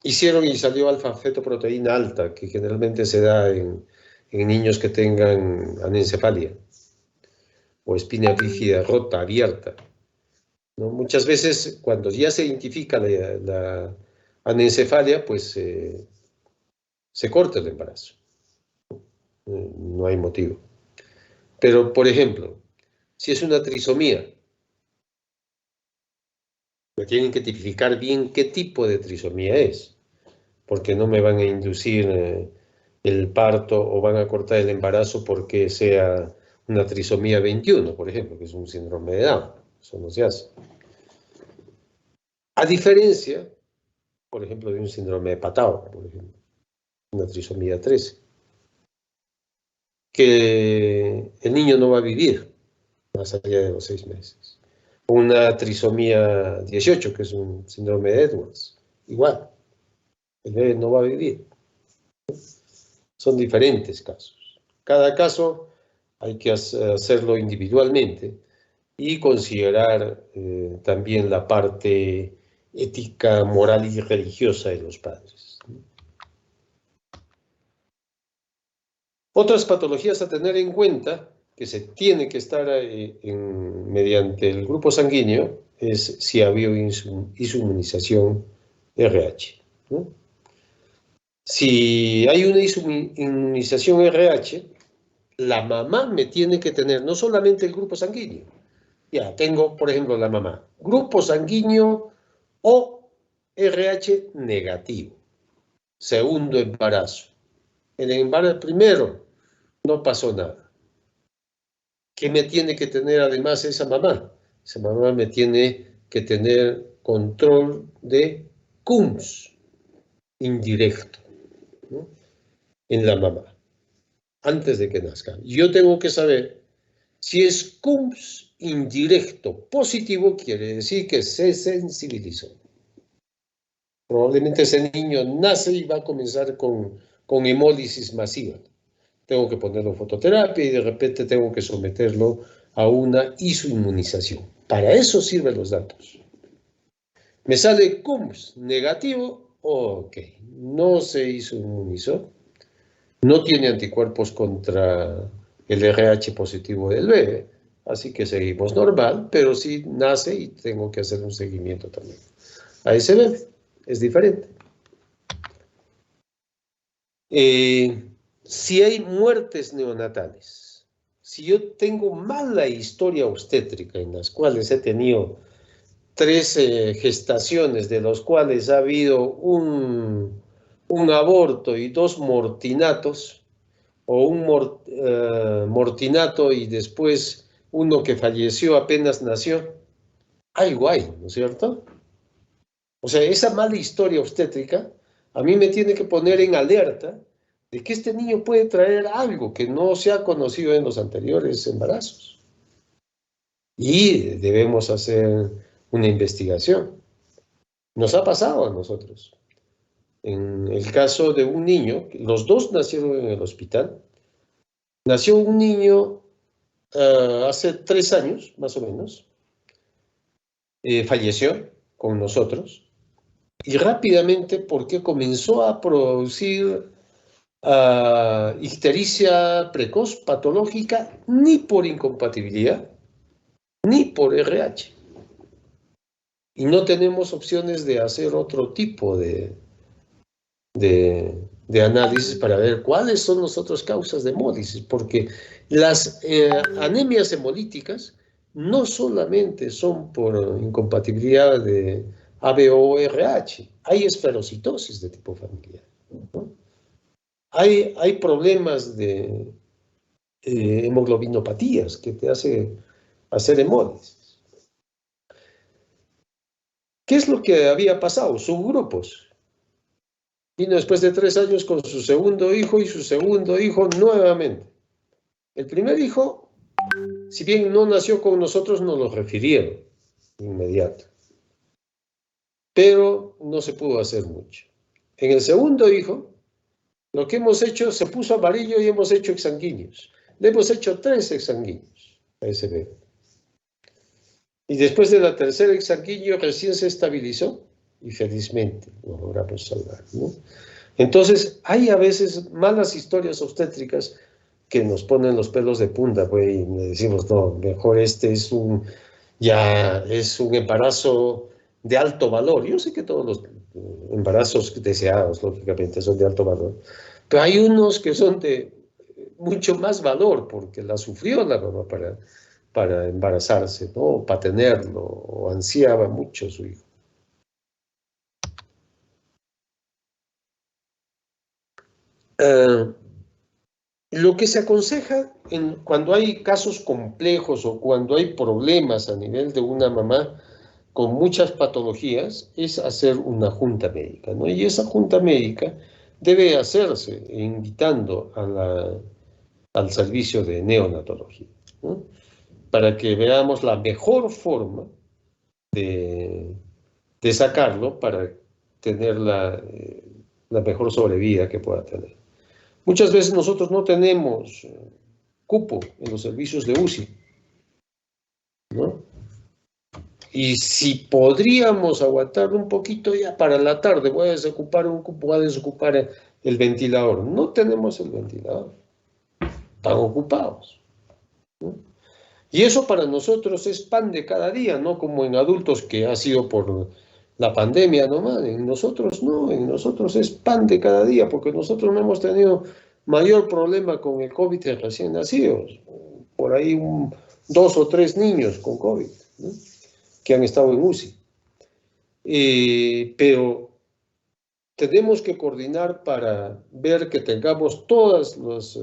hicieron y salió alfa-fetoproteína alta, que generalmente se da en niños que tengan anencefalia o espina bífida rota, abierta, ¿no? Muchas veces, cuando ya se identifica la anencefalia, pues se corta el embarazo. No hay motivo. Pero, por ejemplo, si es una trisomía, me tienen que tipificar bien qué tipo de trisomía es, porque no me van a inducir el parto o van a cortar el embarazo porque sea una trisomía 21, por ejemplo, que es un síndrome de Down. Eso no se hace. A diferencia, por ejemplo, de un síndrome de Patau, por ejemplo, una trisomía 13, que el niño no va a vivir más allá de los 6 meses. Una trisomía 18, que es un síndrome de Edwards, igual, el bebé no va a vivir. Son diferentes casos. Cada caso hay que hacerlo individualmente y considerar también la parte ética, moral y religiosa de los padres. Otras patologías a tener en cuenta, que se tiene que estar mediante el grupo sanguíneo, es si ha habido inmunización RH, ¿no? Si hay una inmunización RH, la mamá me tiene que tener no solamente el grupo sanguíneo. Ya, tengo, por ejemplo, la mamá, grupo sanguíneo o RH negativo, segundo embarazo. En el embarazo primero no pasó nada. ¿Qué me tiene que tener además esa mamá? Esa mamá me tiene que tener control de CUMS indirecto, ¿no?, en la mamá, antes de que nazca. Yo tengo que saber si es CUMS indirecto positivo, quiere decir que se sensibilizó. Probablemente ese niño nace y va a comenzar con hemólisis masiva. Tengo que ponerlo en fototerapia y de repente tengo que someterlo a una isoinmunización. Para eso sirven los datos. Me sale CUMS negativo, ok, no se isoinmunizó, no tiene anticuerpos contra el RH positivo del bebé, así que seguimos normal, pero sí nace y tengo que hacer un seguimiento también a ese bebé. Es diferente. Si hay muertes neonatales, si yo tengo mala historia obstétrica en las cuales he tenido 13 gestaciones, de las cuales ha habido un un aborto y 2 mortinatos, o un mortinato y después uno que falleció apenas nació, algo hay, ¿no es cierto? O sea, esa mala historia obstétrica a mí me tiene que poner en alerta de que este niño puede traer algo que no se ha conocido en los anteriores embarazos. Y debemos hacer una investigación. Nos ha pasado a nosotros. En el caso de un niño, los 2 nacieron en el hospital. Nació un niño hace 3 años, más o menos. Falleció con nosotros. Y rápidamente, porque comenzó a producir ictericia precoz patológica, ni por incompatibilidad, ni por RH. Y no tenemos opciones de hacer otro tipo de análisis para ver cuáles son las otras causas de hemólisis, porque las anemias hemolíticas no solamente son por incompatibilidad de ABO o RH, hay esferocitosis de tipo familiar, ¿no? Hay problemas de hemoglobinopatías que te hace hacer hemólisis. ¿Qué es lo que había pasado? Subgrupos. Vino después de 3 años con su segundo hijo y su segundo hijo nuevamente. El primer hijo, si bien no nació con nosotros, nos lo refirieron de inmediato. Pero no se pudo hacer mucho. En el segundo hijo, lo que hemos hecho, se puso amarillo y hemos hecho exsanguíneos. Le hemos hecho 3 exsanguíneos a ese bebé. Y después de la tercera exsanguíneo recién se estabilizó y felizmente lo logramos salvar, ¿no? Entonces, hay a veces malas historias obstétricas que nos ponen los pelos de punta, pues, y decimos, no, mejor este ya es un embarazo de alto valor. Yo sé que todos los embarazos deseados, lógicamente, son de alto valor, pero hay unos que son de mucho más valor, porque la sufrió la mamá para embarazarse, ¿no? Para tenerlo, o ansiaba mucho su hijo. Lo que se aconseja cuando hay casos complejos o cuando hay problemas a nivel de una mamá con muchas patologías es hacer una junta médica, ¿no? Y esa junta médica debe hacerse invitando al servicio de neonatología, ¿no? Para que veamos la mejor forma de sacarlo para tener la mejor sobrevida que pueda tener. Muchas veces nosotros no tenemos cupo en los servicios de UCI, ¿no? Y si podríamos aguantar un poquito ya para la tarde, voy a desocupar un cupo, voy a desocupar el ventilador. No tenemos el ventilador, están ocupados, ¿no? Y eso para nosotros es pan de cada día, no como en adultos que ha sido por la pandemia nomás. En nosotros no, en nosotros es pan de cada día, porque nosotros no hemos tenido mayor problema con el COVID de recién nacidos. Por ahí 2 o 3 niños con COVID, ¿no? Que han estado en UCI. Pero tenemos que coordinar para ver que tengamos todos los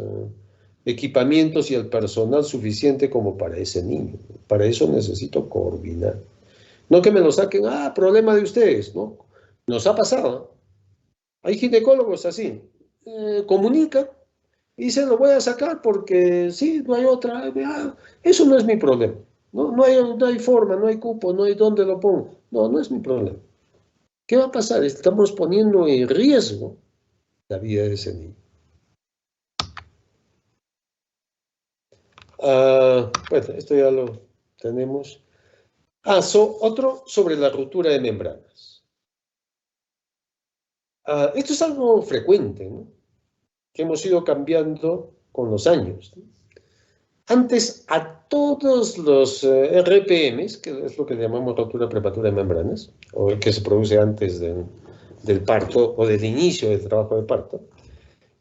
equipamientos y el personal suficiente como para ese niño. Para eso necesito coordinar. No que me lo saquen, problema de ustedes, ¿no? Nos ha pasado. Hay ginecólogos así. Comunican y se lo voy a sacar porque sí, no hay otra. Eso no es mi problema. No hay forma, no hay cupo, no hay dónde lo pongo. No es mi problema. ¿Qué va a pasar? Estamos poniendo en riesgo la vida de ese niño. Bueno, esto ya lo tenemos. Otro sobre la ruptura de membranas. Esto es algo frecuente, ¿no? Que hemos ido cambiando con los años, ¿no? Antes, a todos los RPMs, que es lo que llamamos ruptura prematura de membranas, o el que se produce antes del parto o del inicio del trabajo de parto,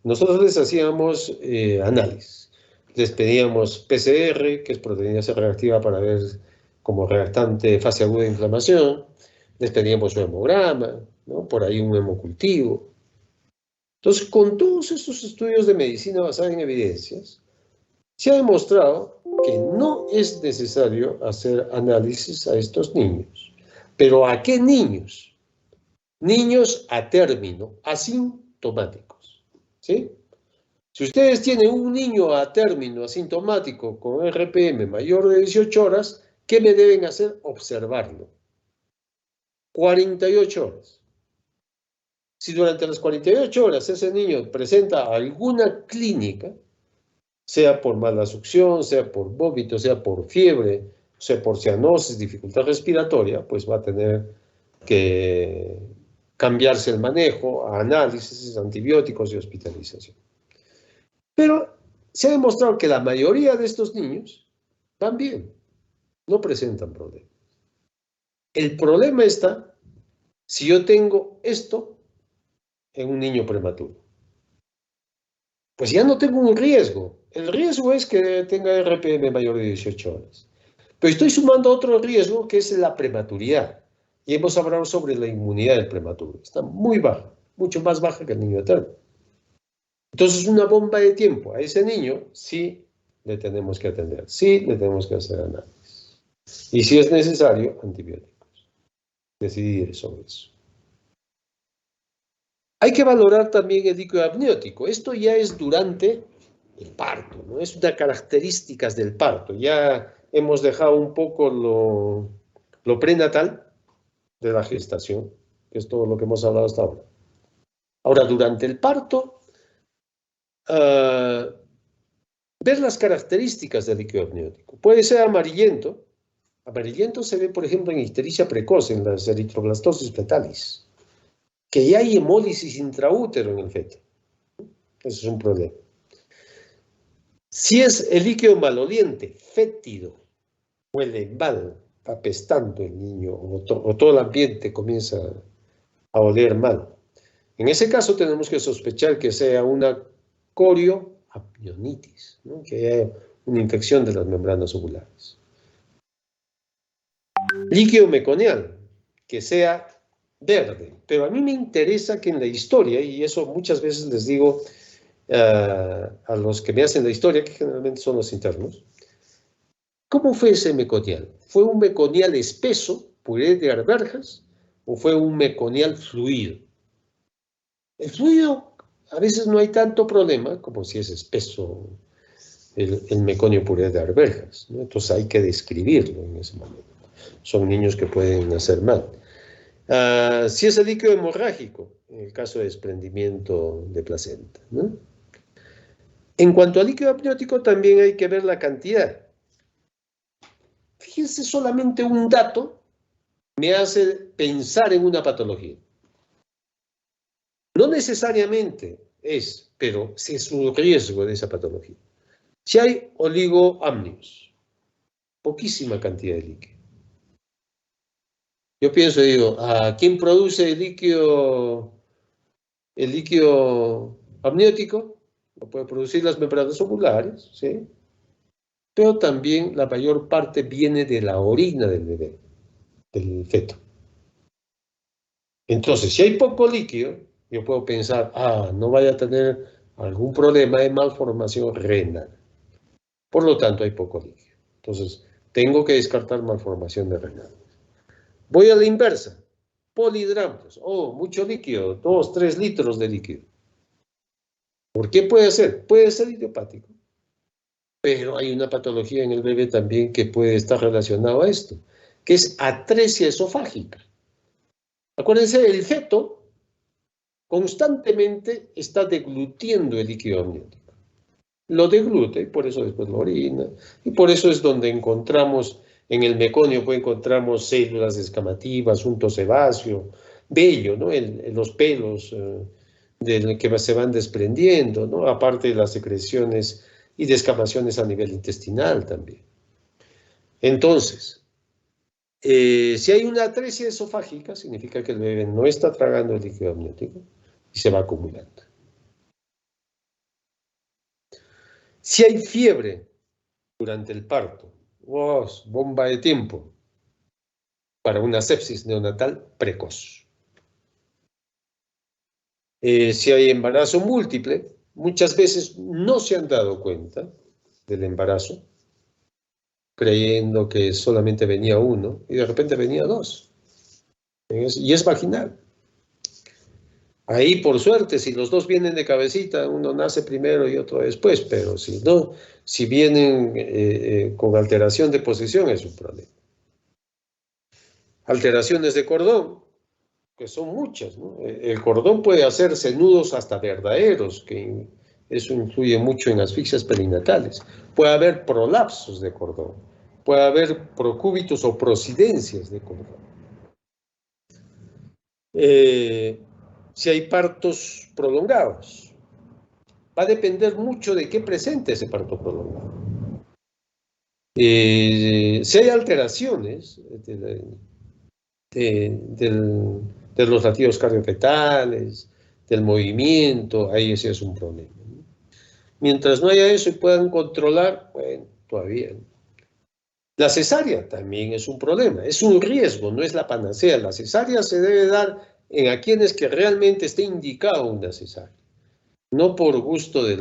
nosotros les hacíamos análisis. Les pedíamos PCR, que es proteína C reactiva para ver como reactante fase aguda de inflamación. Les pedíamos su hemograma, ¿no? Por ahí un hemocultivo. Entonces, con todos estos estudios de medicina basada en evidencias, se ha demostrado que no es necesario hacer análisis a estos niños. ¿Pero a qué niños? Niños a término, asintomáticos, ¿sí? Si ustedes tienen un niño a término asintomático con RPM mayor de 18 horas, ¿qué me deben hacer? Observarlo. 48 horas. Si durante las 48 horas ese niño presenta alguna clínica, sea por mala succión, sea por vómito, sea por fiebre, sea por cianosis, dificultad respiratoria, pues va a tener que cambiarse el manejo a análisis, antibióticos y hospitalización. Pero se ha demostrado que la mayoría de estos niños van bien, no presentan problemas. El problema está si yo tengo esto en un niño prematuro. Pues ya no tengo un riesgo. El riesgo es que tenga RPM mayor de 18 horas. Pero estoy sumando otro riesgo que es la prematuridad. Y hemos hablado sobre la inmunidad del prematuro. Está muy baja, mucho más baja que el niño eterno. Entonces, una bomba de tiempo. A ese niño sí le tenemos que atender, sí le tenemos que hacer análisis. Y si es necesario, antibióticos. Decidir sobre eso. Hay que valorar también el líquido amniótico. Esto ya es durante el parto, ¿no? Es una característica del parto. Ya hemos dejado un poco lo prenatal de la gestación, que es todo lo que hemos hablado hasta ahora. Ahora, durante el parto, ver las características del líquido amniótico. Puede ser amarillento. Amarillento se ve, por ejemplo, en ictericia precoz, en las eritroblastosis fetalis, que ya hay hemólisis intraútero en el feto. Eso es un problema. Si es el líquido maloliente, fétido, huele mal, apestando el niño, o todo el ambiente comienza a oler mal. En ese caso tenemos que sospechar que sea una corioamnionitis, ¿no? Que haya una infección de las membranas ovulares. Líquido meconial, que sea verde, pero a mí me interesa que en la historia, y eso muchas veces les digo a los que me hacen la historia, que generalmente son los internos, ¿cómo fue ese meconial? ¿Fue un meconial espeso, puré de arvejas, o fue un meconial fluido? El fluido a veces no hay tanto problema como si es espeso el meconio puré de arvejas, ¿no? Entonces hay que describirlo en ese momento. Son niños que pueden hacer mal. Si es el líquido hemorrágico, en el caso de desprendimiento de placenta, ¿no? En cuanto al líquido amniótico, también hay que ver la cantidad. Fíjense, solamente un dato me hace pensar en una patología. No necesariamente es, pero sí es un riesgo de esa patología. Si hay oligoamnios, poquísima cantidad de líquido. Yo pienso y digo, ¿a quién produce el líquido amniótico? Lo puede producir las membranas ovulares, ¿sí? Pero también la mayor parte viene de la orina del bebé, del feto. Entonces, si hay poco líquido, yo puedo pensar, no vaya a tener algún problema de malformación renal. Por lo tanto, hay poco líquido. Entonces, tengo que descartar malformación de renal. Voy a la inversa. Polihidramnios. Mucho líquido, 2, 3 litros de líquido. ¿Por qué puede ser? Puede ser idiopático. Pero hay una patología en el bebé también que puede estar relacionada a esto, que es atresia esofágica. Acuérdense, el feto constantemente está deglutiendo el líquido amniótico. Lo degluta y por eso después lo orina. Y por eso es donde encontramos, en el meconio, pues encontramos células descamativas, unto sebáceo, vello, ¿no? Los pelos que se van desprendiendo, ¿no? Aparte de las secreciones y descamaciones a nivel intestinal también. Entonces, si hay una atresia esofágica, significa que el bebé no está tragando el líquido amniótico y se va acumulando. Si hay fiebre durante el parto, bomba de tiempo para una sepsis neonatal precoz. Si hay embarazo múltiple, muchas veces no se han dado cuenta del embarazo, creyendo que solamente venía uno y de repente venía dos. Y es vaginal. Ahí, por suerte, si los dos vienen de cabecita, uno nace primero y otro después, pero si no, si vienen con alteración de posición, es un problema. Alteraciones de cordón, que son muchas, ¿no? El cordón puede hacerse nudos hasta verdaderos, que eso influye mucho en asfixias perinatales. Puede haber prolapsos de cordón, puede haber procúbitos o prosidencias de cordón. Si hay partos prolongados, va a depender mucho de qué presente ese parto prolongado. Si hay alteraciones de los latidos cardiofetales, del movimiento, ahí ese es un problema. Mientras no haya eso y puedan controlar, bueno, todavía. La cesárea también es un problema, es un riesgo, no es la panacea. La cesárea se debe dar a quienes que realmente esté indicado una cesárea, no por gusto de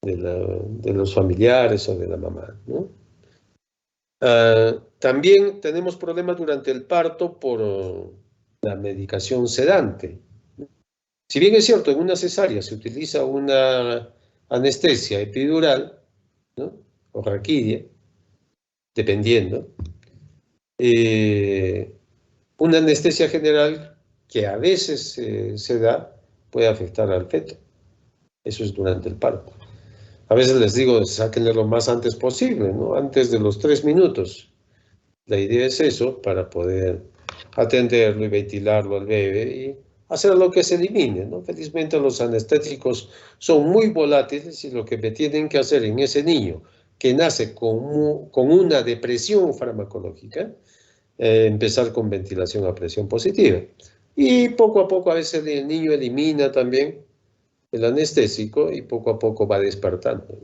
los familiares o de la mamá, ¿no? También tenemos problemas durante el parto por la medicación sedante. Si bien es cierto, en una cesárea se utiliza una anestesia epidural, ¿no? O raquidia, dependiendo. Una anestesia general que a veces se da puede afectar al feto. Eso es durante el parto. A veces les digo, sáquenle lo más antes posible, ¿no? Antes de los 3 minutos. La idea es eso, para poder atenderlo y ventilarlo al bebé y hacer lo que se elimine, ¿no? Felizmente los anestéticos son muy volátiles y lo que me tienen que hacer en ese niño que nace con una depresión farmacológica, empezar con ventilación a presión positiva. Y poco a poco a veces el niño elimina también el anestésico y poco a poco va despertando.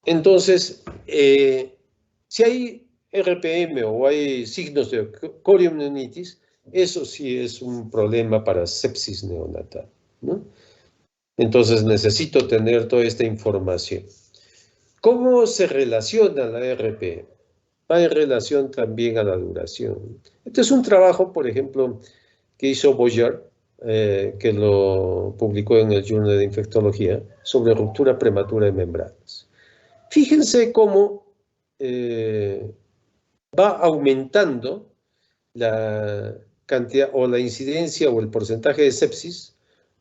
Entonces, si hay RPM o hay signos de corionitis, eso sí es un problema para sepsis neonatal, ¿no? Entonces necesito tener toda esta información. ¿Cómo se relaciona la RPM? Va en relación también a la duración. Este es un trabajo, por ejemplo, que hizo Boyer, que lo publicó en el Journal de Infectología, sobre ruptura prematura de membranas. Fíjense cómo va aumentando la cantidad o la incidencia o el porcentaje de sepsis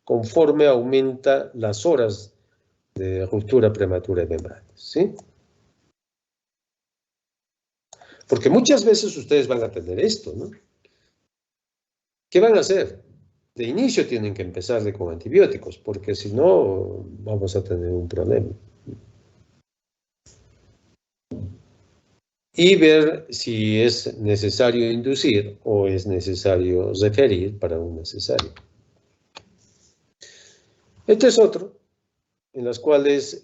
conforme aumenta las horas de ruptura prematura de membranas, ¿sí? Porque muchas veces ustedes van a tener esto, ¿no? ¿Qué van a hacer? De inicio tienen que empezarle con antibióticos, porque si no, vamos a tener un problema. Y ver si es necesario inducir o es necesario referir para una cesárea. Este es otro, en las cuales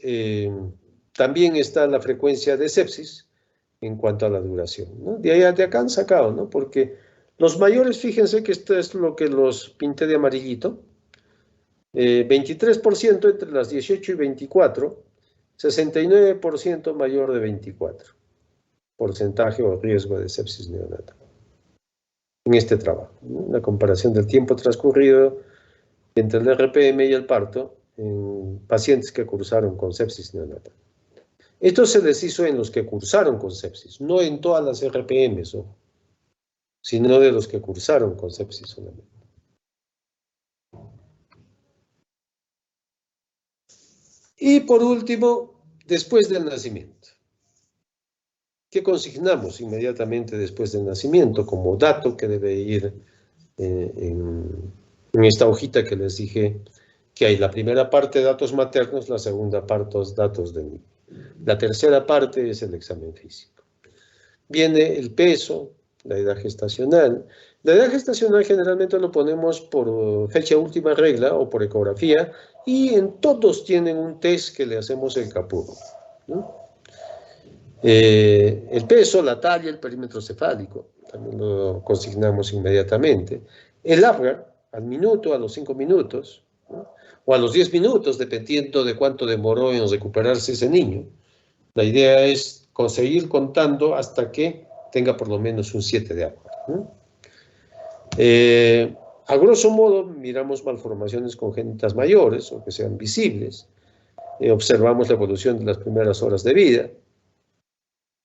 también está la frecuencia de sepsis en cuanto a la duración, ¿no? De acá han sacado, ¿no? Porque los mayores, fíjense que esto es lo que los pinté de amarillito, 23% entre las 18 y 24, 69% mayor de 24. Porcentaje o riesgo de sepsis neonatal. En este trabajo, ¿no? La comparación del tiempo transcurrido entre el RPM y el parto en pacientes que cursaron con sepsis neonatal. Esto se les hizo en los que cursaron con sepsis, no en todas las RPMs, ¿no? Sino de los que cursaron con sepsis solamente. Y por último, después del nacimiento. ¿Qué consignamos inmediatamente después del nacimiento como dato que debe ir en esta hojita que les dije que hay? La primera parte, datos maternos, la segunda parte, datos de niño. La tercera parte es el examen físico. Viene el peso, la edad gestacional. La edad gestacional generalmente lo ponemos por fecha última regla o por ecografía y en todos tienen un test que le hacemos el Capurro, ¿no? El peso, la talla, el perímetro cefálico. también lo consignamos inmediatamente. El Apgar, al minuto, a los 5 minutos, ¿no? O a los 10 minutos, dependiendo de cuánto demoró en recuperarse ese niño. La idea es conseguir contando hasta que tenga por lo menos un 7 de Apgar, ¿no? A grosso modo, miramos malformaciones congénitas mayores o que sean visibles. Observamos la evolución de las primeras horas de vida.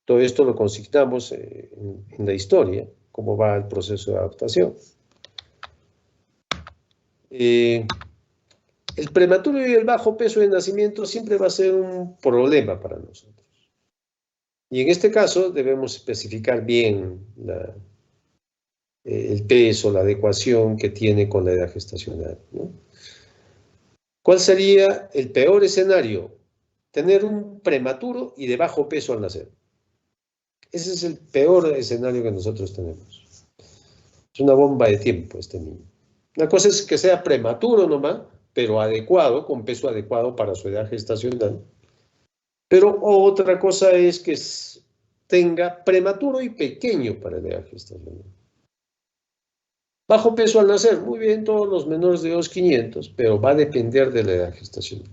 Todo esto lo consignamos en la historia, cómo va el proceso de adaptación. El prematuro y el bajo peso de nacimiento siempre va a ser un problema para nosotros. Y en este caso debemos especificar bien el peso, la adecuación que tiene con la edad gestacional, ¿no? ¿Cuál sería el peor escenario? Tener un prematuro y de bajo peso al nacer. Ese es el peor escenario que nosotros tenemos. Es una bomba de tiempo este niño. Una cosa es que sea prematuro nomás, pero adecuado, con peso adecuado para su edad gestacional. Pero otra cosa es que tenga prematuro y pequeño para la edad gestacional. Bajo peso al nacer, muy bien, todos los menores de 2,500, pero va a depender de la edad gestacional.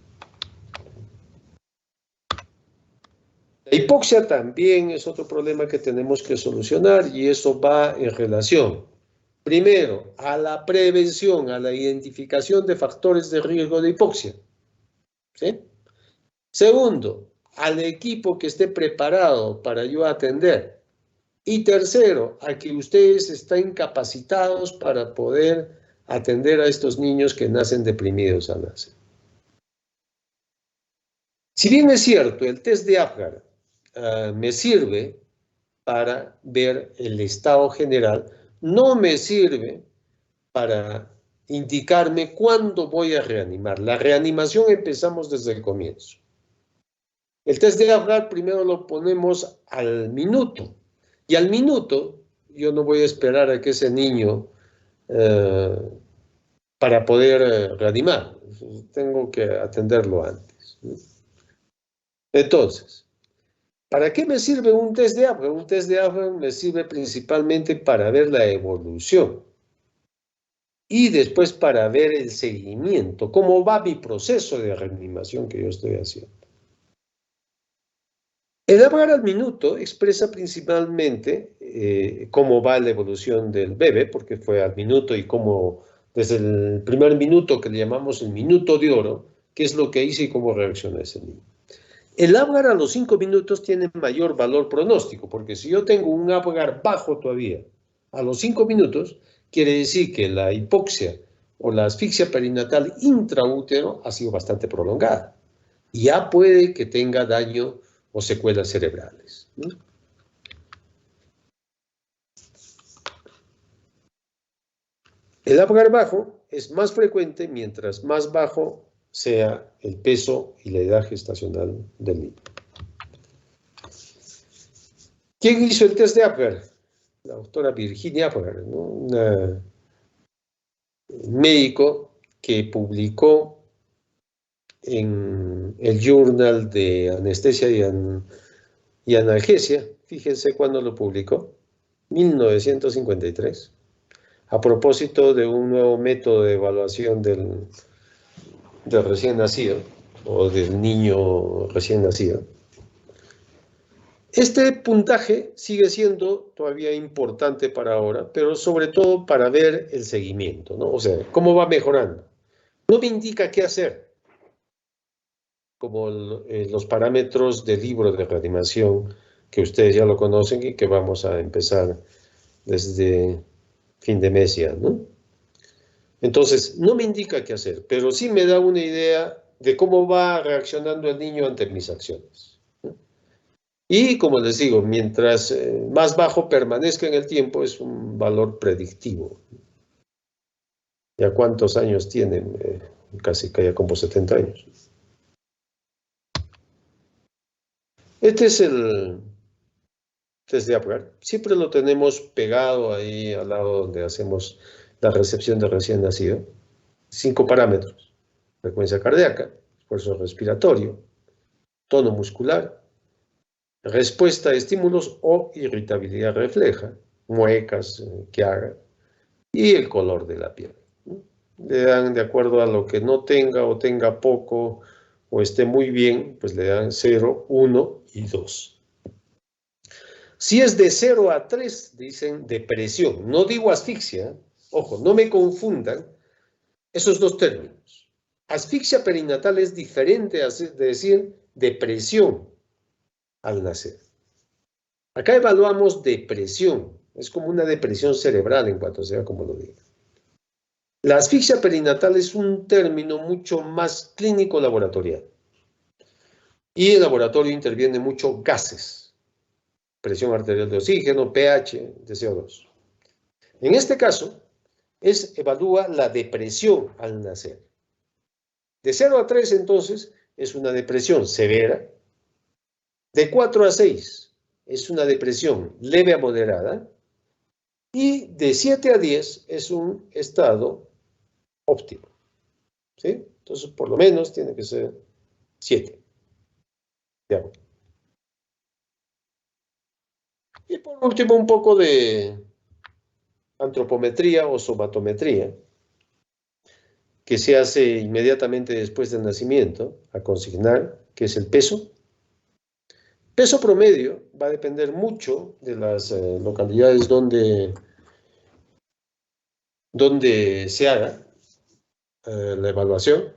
La hipoxia también es otro problema que tenemos que solucionar y eso va en relación, primero, a la prevención, a la identificación de factores de riesgo de hipoxia, ¿sí? Segundo, al equipo que esté preparado para yo atender. Y tercero, a que ustedes estén capacitados para poder atender a estos niños que nacen deprimidos al nacer. Si bien es cierto, el test de Apgar me sirve para ver el estado general, no me sirve para indicarme cuándo voy a reanimar. La reanimación empezamos desde el comienzo. El test de Apgar primero lo ponemos al minuto. Y al minuto, yo no voy a esperar a que ese niño, para poder reanimar, tengo que atenderlo antes. Entonces, ¿para qué me sirve un test de Apgar? Un test de Apgar me sirve principalmente para ver la evolución y después para ver el seguimiento, cómo va mi proceso de reanimación que yo estoy haciendo. El Apgar al minuto expresa principalmente cómo va la evolución del bebé, porque fue al minuto y cómo, desde el primer minuto que le llamamos el minuto de oro, qué es lo que hice y cómo reacciona ese niño. El Apgar a los 5 minutos tiene mayor valor pronóstico, porque si yo tengo un Apgar bajo todavía a los 5 minutos, quiere decir que la hipoxia o la asfixia perinatal intraútero ha sido bastante prolongada. Y ya puede que tenga daño o secuelas cerebrales, ¿no? El Apgar bajo es más frecuente mientras más bajo sea el peso y la edad gestacional del niño. ¿Quién hizo el test de Apgar? La doctora Virginia Apgar, ¿no? Un médico que publicó en el Journal de Anestesia y Analgesia, fíjense cuándo lo publicó, 1953, a propósito de un nuevo método de evaluación del recién nacido o del niño recién nacido. Este puntaje sigue siendo todavía importante para ahora, pero sobre todo para ver el seguimiento, ¿no? O sea, cómo va mejorando. No me indica qué hacer, como los parámetros del libro de reanimación que ustedes ya lo conocen y que vamos a empezar desde fin de mes ya, ¿no? Entonces, no me indica qué hacer, pero sí me da una idea de cómo va reaccionando el niño ante mis acciones, ¿no? Y como les digo, mientras más bajo permanezca en el tiempo, es un valor predictivo. ¿Ya cuántos años tienen? Casi ya como 70 años. Este es el test de Apgar. Siempre lo tenemos pegado ahí al lado donde hacemos la recepción de recién nacido. 5 parámetros: frecuencia cardíaca, esfuerzo respiratorio, tono muscular, respuesta a estímulos o irritabilidad refleja, muecas que haga y el color de la piel, ¿no? Le dan de acuerdo a lo que no tenga o tenga poco o esté muy bien, pues le dan 0, 1 y 2. Si es de 0 a 3, dicen depresión. No digo asfixia, ojo, no me confundan esos dos términos. Asfixia perinatal es diferente de decir depresión al nacer. Acá evaluamos depresión. Es como una depresión cerebral en cuanto sea como lo diga. La asfixia perinatal es un término mucho más clínico laboratorial. Y el laboratorio interviene mucho gases, presión arterial de oxígeno, pH, de CO2. En este caso, evalúa la depresión al nacer. De 0 a 3, entonces, es una depresión severa. De 4 a 6, es una depresión leve a moderada. Y de 7 a 10, es un estado óptimo. ¿Sí? Entonces, por lo menos, tiene que ser 7. Y por último, un poco de antropometría o somatometría, que se hace inmediatamente después del nacimiento, a consignar, que es el peso. Peso promedio va a depender mucho de las localidades donde se haga la evaluación.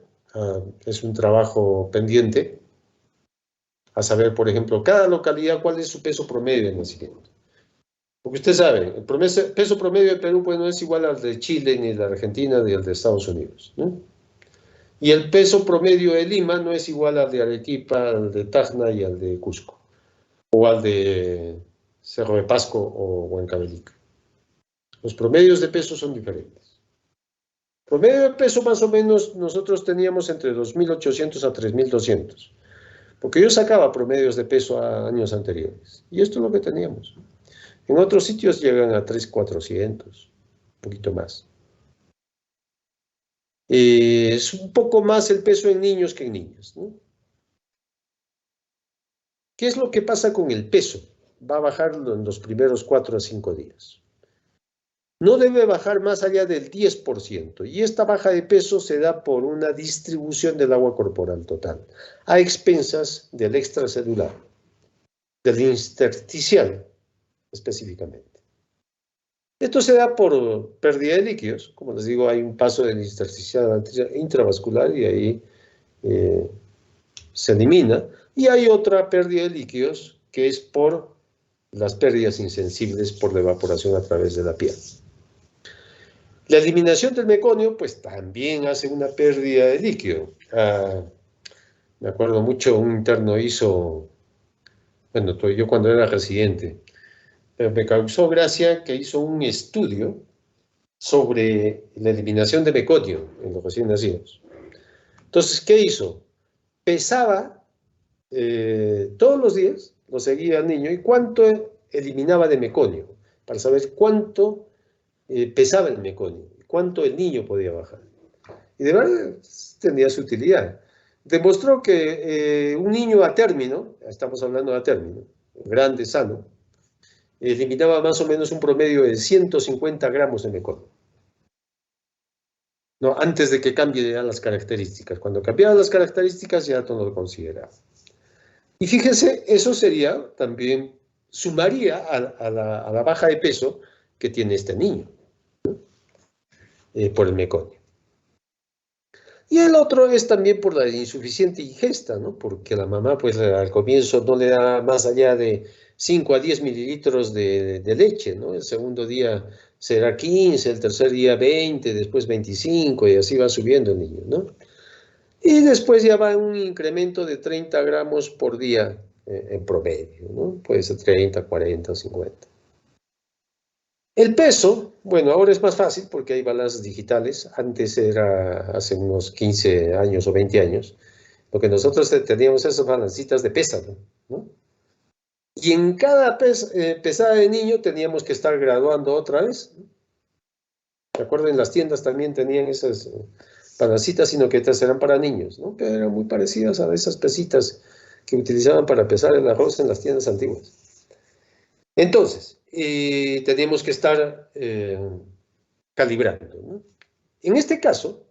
Es un trabajo pendiente a saber, por ejemplo, cada localidad cuál es su peso promedio de nacimiento. Porque usted sabe, el peso promedio de Perú pues, no es igual al de Chile, ni de Argentina, ni al de Estados Unidos, ¿no? Y el peso promedio de Lima no es igual al de Arequipa, al de Tacna y al de Cusco, o al de Cerro de Pasco o Huancavelica. Los promedios de peso son diferentes. Promedio de peso más o menos nosotros teníamos entre 2.800 a 3.200, porque yo sacaba promedios de peso a años anteriores, y esto es lo que teníamos. En otros sitios llegan a 3.400, un poquito más. Es un poco más el peso en niños que en niñas, ¿no? ¿Qué es lo que pasa con el peso? Va a bajar en los primeros 4 a 5 días. No debe bajar más allá del 10%, y esta baja de peso se da por una distribución del agua corporal total, a expensas del extracelular, del intersticial específicamente. Esto se da por pérdida de líquidos. Como les digo, hay un paso del intersticial intravascular y ahí se elimina. Y hay otra pérdida de líquidos que es por las pérdidas insensibles por la evaporación a través de la piel. La eliminación del meconio, pues también hace una pérdida de líquido. Me acuerdo mucho, un interno hizo, bueno, yo cuando era residente, pero me causó gracia que hizo un estudio sobre la eliminación de meconio en los recién nacidos. Entonces, ¿qué hizo? Pesaba todos los días, lo seguía al niño, y cuánto eliminaba de meconio, para saber cuánto pesaba el meconio, cuánto el niño podía bajar. Y de verdad tenía su utilidad. Demostró que un niño a término, estamos hablando de a término, grande, sano, eliminaba más o menos un promedio de 150 gramos de meconio. No, antes de que cambie ya las características. Cuando cambiaban las características ya no lo consideraba. Y fíjense, eso sería también, sumaría a la baja de peso que tiene este niño, ¿no? Por el meconio. Y el otro es también por la insuficiente ingesta, ¿no? Porque la mamá, pues al comienzo no le da más allá de 5 a 10 mililitros de leche, ¿no? El segundo día será 15, el tercer día 20, después 25 y así va subiendo el niño, ¿no? Y después ya va un incremento de 30 gramos por día en promedio, ¿no? Puede ser 30, 40, 50. El peso, bueno, ahora es más fácil porque hay balanzas digitales. Antes era hace unos 15 años o 20 años. Lo que nosotros teníamos esas balancitas de pesa, ¿no? Y en cada pesada de niño teníamos que estar graduando otra vez, ¿no? ¿De acuerdo? En las tiendas también tenían esas balancitas, sino que estas eran para niños, ¿no? Pero eran muy parecidas a esas pesitas que utilizaban para pesar el arroz en las tiendas antiguas. Entonces, tenemos que estar calibrando, ¿no? En este caso,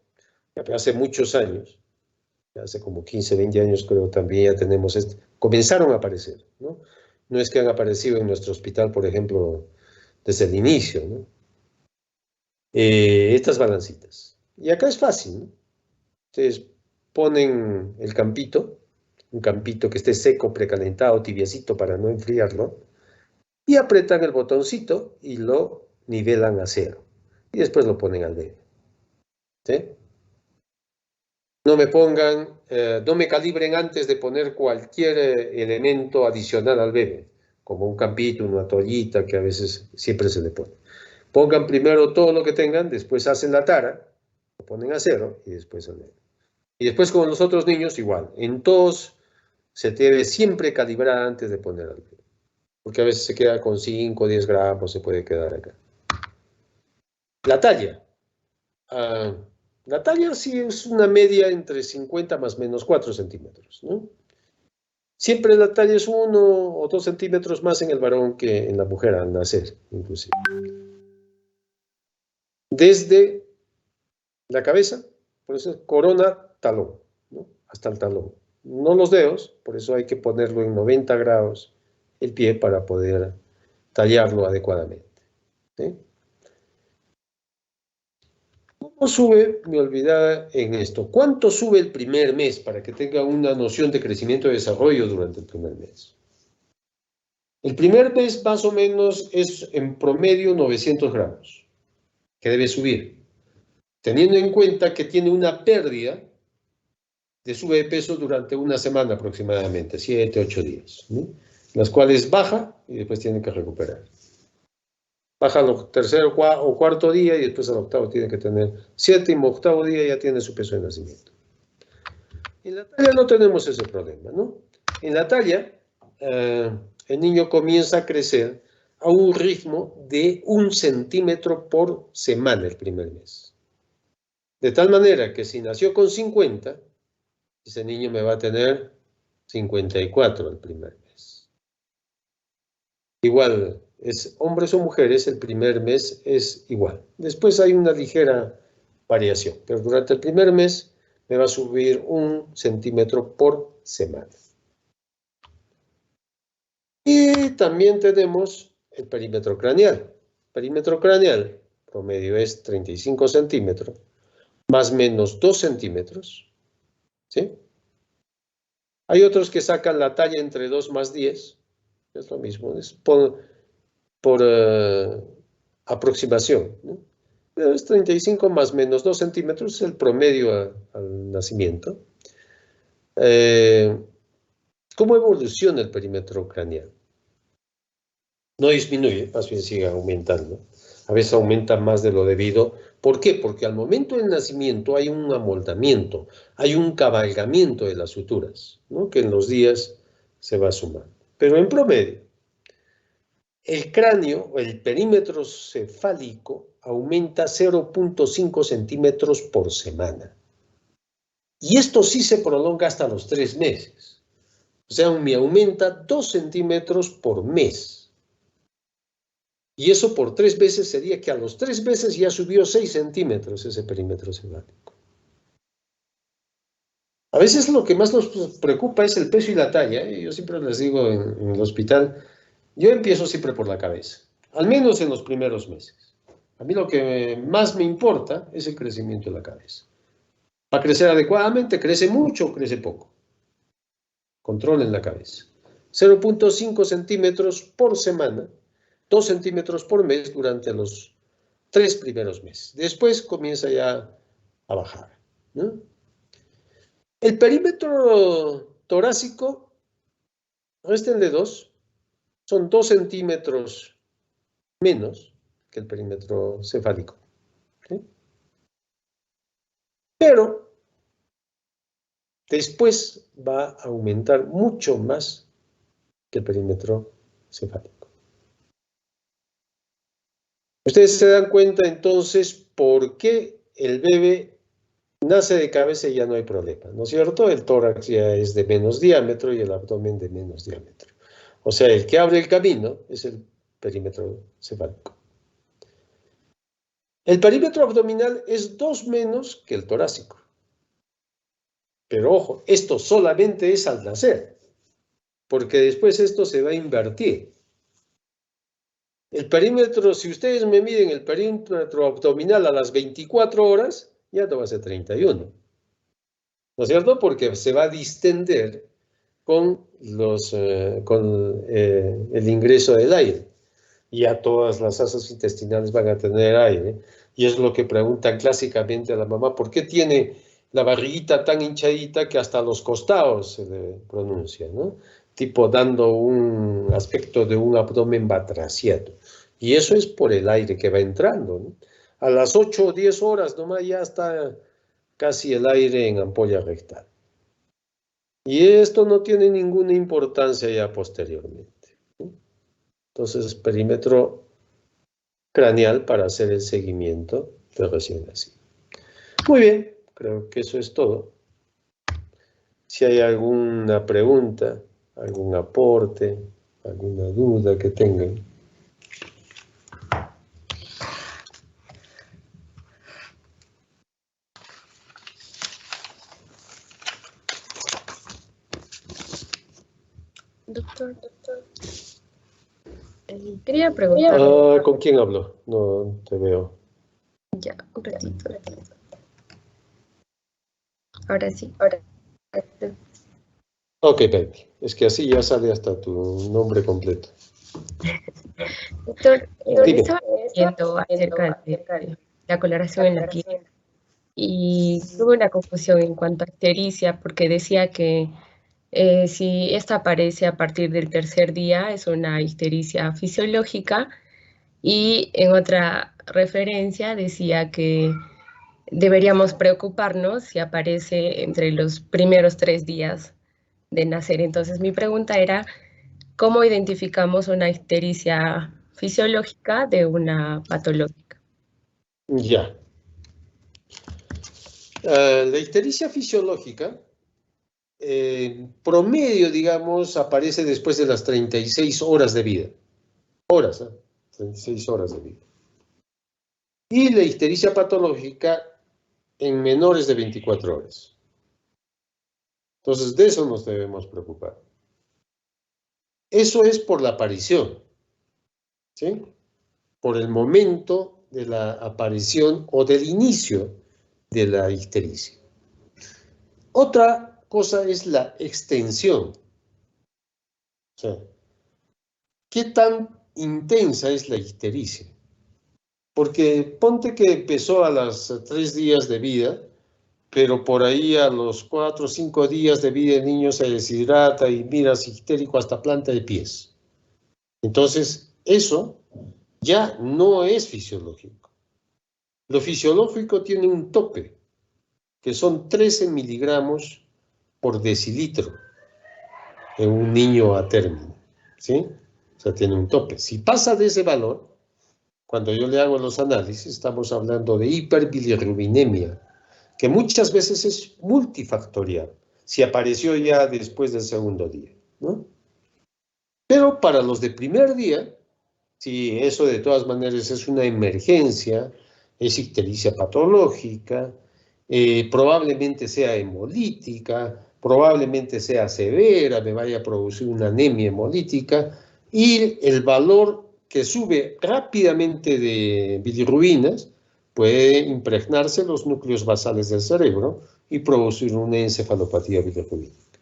hace muchos años, hace como 15, 20 años creo también ya tenemos, comenzaron a aparecer, ¿no? No es que han aparecido en nuestro hospital, por ejemplo, desde el inicio, ¿no? Estas balancitas. Y acá es fácil, ¿no? Ustedes ponen el campito, un campito que esté seco, precalentado, tibiecito para no enfriarlo, y apretan el botoncito y lo nivelan a 0. Y después lo ponen al bebé. ¿Sí? No me pongan, no me calibren antes de poner cualquier elemento adicional al bebé, como un campito, una toallita, que a veces siempre se le pone. Pongan primero todo lo que tengan, después hacen la tara, lo ponen a 0 y después al bebé. Y después con los otros niños igual. En todos se debe siempre calibrar antes de poner al bebé. Porque a veces se queda con 5 o 10 gramos, se puede quedar acá. La talla. La talla sí es una media entre 50 más menos 4 centímetros, ¿no? Siempre la talla es 1 o 2 centímetros más en el varón que en la mujer al nacer, inclusive. Desde la cabeza, por eso corona, talón, ¿no? Hasta el talón. No los dedos, por eso hay que ponerlo en 90 grados el pie para poder tallarlo adecuadamente, ¿sí? ¿Cómo sube? Me olvidaba en esto. ¿Cuánto sube el primer mes para que tenga una noción de crecimiento y desarrollo durante el primer mes? El primer mes más o menos es en promedio 900 gramos que debe subir, teniendo en cuenta que tiene una pérdida de sube de peso durante una semana aproximadamente, 7, 8 días, ¿no? Las cuales baja y después tiene que recuperar. Baja al tercer o cuarto día y después al octavo tiene que tener, séptimo, octavo día ya tiene su peso de nacimiento. En la talla no tenemos ese problema, ¿no? En la talla, el niño comienza a crecer a un ritmo de 1 centímetro por semana el primer mes. De tal manera que si nació con 50, ese niño me va a tener 54 el primer mes. Igual, es hombres o mujeres, el primer mes es igual. Después hay una ligera variación, pero durante el primer mes me va a subir 1 centímetro por semana. Y también tenemos el perímetro craneal. El perímetro craneal promedio es 35 centímetros, más o menos 2 centímetros, ¿sí? Hay otros que sacan la talla entre 2 más 10, es lo mismo, es por aproximación, ¿no? Pero es 35 más o menos 2 centímetros, es el promedio al nacimiento. ¿Cómo evoluciona el perímetro craneal? No disminuye, más bien sigue aumentando. A veces aumenta más de lo debido. ¿Por qué? Porque al momento del nacimiento hay un amoldamiento, hay un cabalgamiento de las suturas, ¿no? Que en los días se va sumando. Pero en promedio, el cráneo o el perímetro cefálico aumenta 0.5 centímetros por semana. Y esto sí se prolonga hasta los 3 meses. O sea, me aumenta 2 centímetros por mes. Y eso por 3 veces sería que a los 3 meses ya subió 6 centímetros ese perímetro cefálico. A veces lo que más nos preocupa es el peso y la talla, ¿eh? Yo siempre les digo en el hospital, yo empiezo siempre por la cabeza, al menos en los primeros meses. A mí lo que más me importa es el crecimiento de la cabeza. ¿Va a crecer adecuadamente? ¿Crece mucho o crece poco? Controlen la cabeza. 0.5 centímetros por semana, 2 centímetros por mes durante los 3 primeros meses. Después comienza ya a bajar, ¿no? El perímetro torácico, réstenle 2, son 2 centímetros menos que el perímetro cefálico, ¿sí? Pero después va a aumentar mucho más que el perímetro cefálico. Ustedes se dan cuenta entonces por qué el bebé nace de cabeza y ya no hay problema, ¿no es cierto? El tórax ya es de menos diámetro y el abdomen de menos diámetro. O sea, el que abre el camino es el perímetro cefálico. El perímetro abdominal es 2 menos que el torácico. Pero ojo, esto solamente es al nacer, porque después esto se va a invertir. El perímetro, si ustedes me miden el perímetro abdominal a las 24 horas, ya no va a ser 31. ¿No es cierto? Porque se va a distender con el ingreso del aire. Ya todas las asas intestinales van a tener aire. Y es lo que preguntan clásicamente a la mamá, ¿por qué tiene la barriguita tan hinchadita que hasta los costados se le pronuncia, ¿no? Tipo dando un aspecto de un abdomen batraciado. Y eso es por el aire que va entrando, ¿no? A las 8 o 10 horas nomás ya está casi el aire en ampolla rectal. Y esto no tiene ninguna importancia ya posteriormente, ¿no? Entonces, perímetro craneal para hacer el seguimiento de recién nacido. Muy bien, creo que eso es todo. Si hay alguna pregunta, algún aporte, alguna duda que tengan. Doctor, Quería preguntar. ¿Con quién hablo? No te veo. Ya, un ratito. Ahora sí. Ok, baby. Es que así ya sale hasta tu nombre completo. Doctor, Dime. estaba leyendo acerca de la coloración en la piel y tuve una confusión en cuanto a ictericia porque decía que si esta aparece a partir del tercer día es una ictericia fisiológica y en otra referencia decía que deberíamos preocuparnos si aparece entre los primeros 3 días de nacer. Entonces mi pregunta era, ¿cómo identificamos una ictericia fisiológica de una patológica? Ya. La ictericia fisiológica, promedio, digamos, aparece después de las 36 horas de vida. Horas, ¿eh? 36 horas de vida. Y la ictericia patológica en menores de 24 horas. Entonces, de eso nos debemos preocupar. Eso es por la aparición, ¿sí? Por el momento de la aparición o del inicio de la ictericia. Otra cosa es la extensión. O sea, ¿qué tan intensa es la ictericia? Porque ponte que empezó a los 3 días de vida, pero por ahí a los 4 o 5 días de vida el niño se deshidrata y miras ictérico hasta planta de pies. Entonces, eso ya no es fisiológico. Lo fisiológico tiene un tope, que son 13 miligramos por decilitro en un niño a término, ¿sí? O sea, tiene un tope. Si pasa de ese valor, cuando yo le hago los análisis, estamos hablando de hiperbilirrubinemia, que muchas veces es multifactorial, si apareció ya después del segundo día, ¿no? Pero para los de primer día, si eso de todas maneras es una emergencia, es ictericia patológica, probablemente sea hemolítica, probablemente sea severa, me vaya a producir una anemia hemolítica, y el valor que sube rápidamente de bilirrubinas puede impregnarse los núcleos basales del cerebro y producir una encefalopatía bilirrubínica.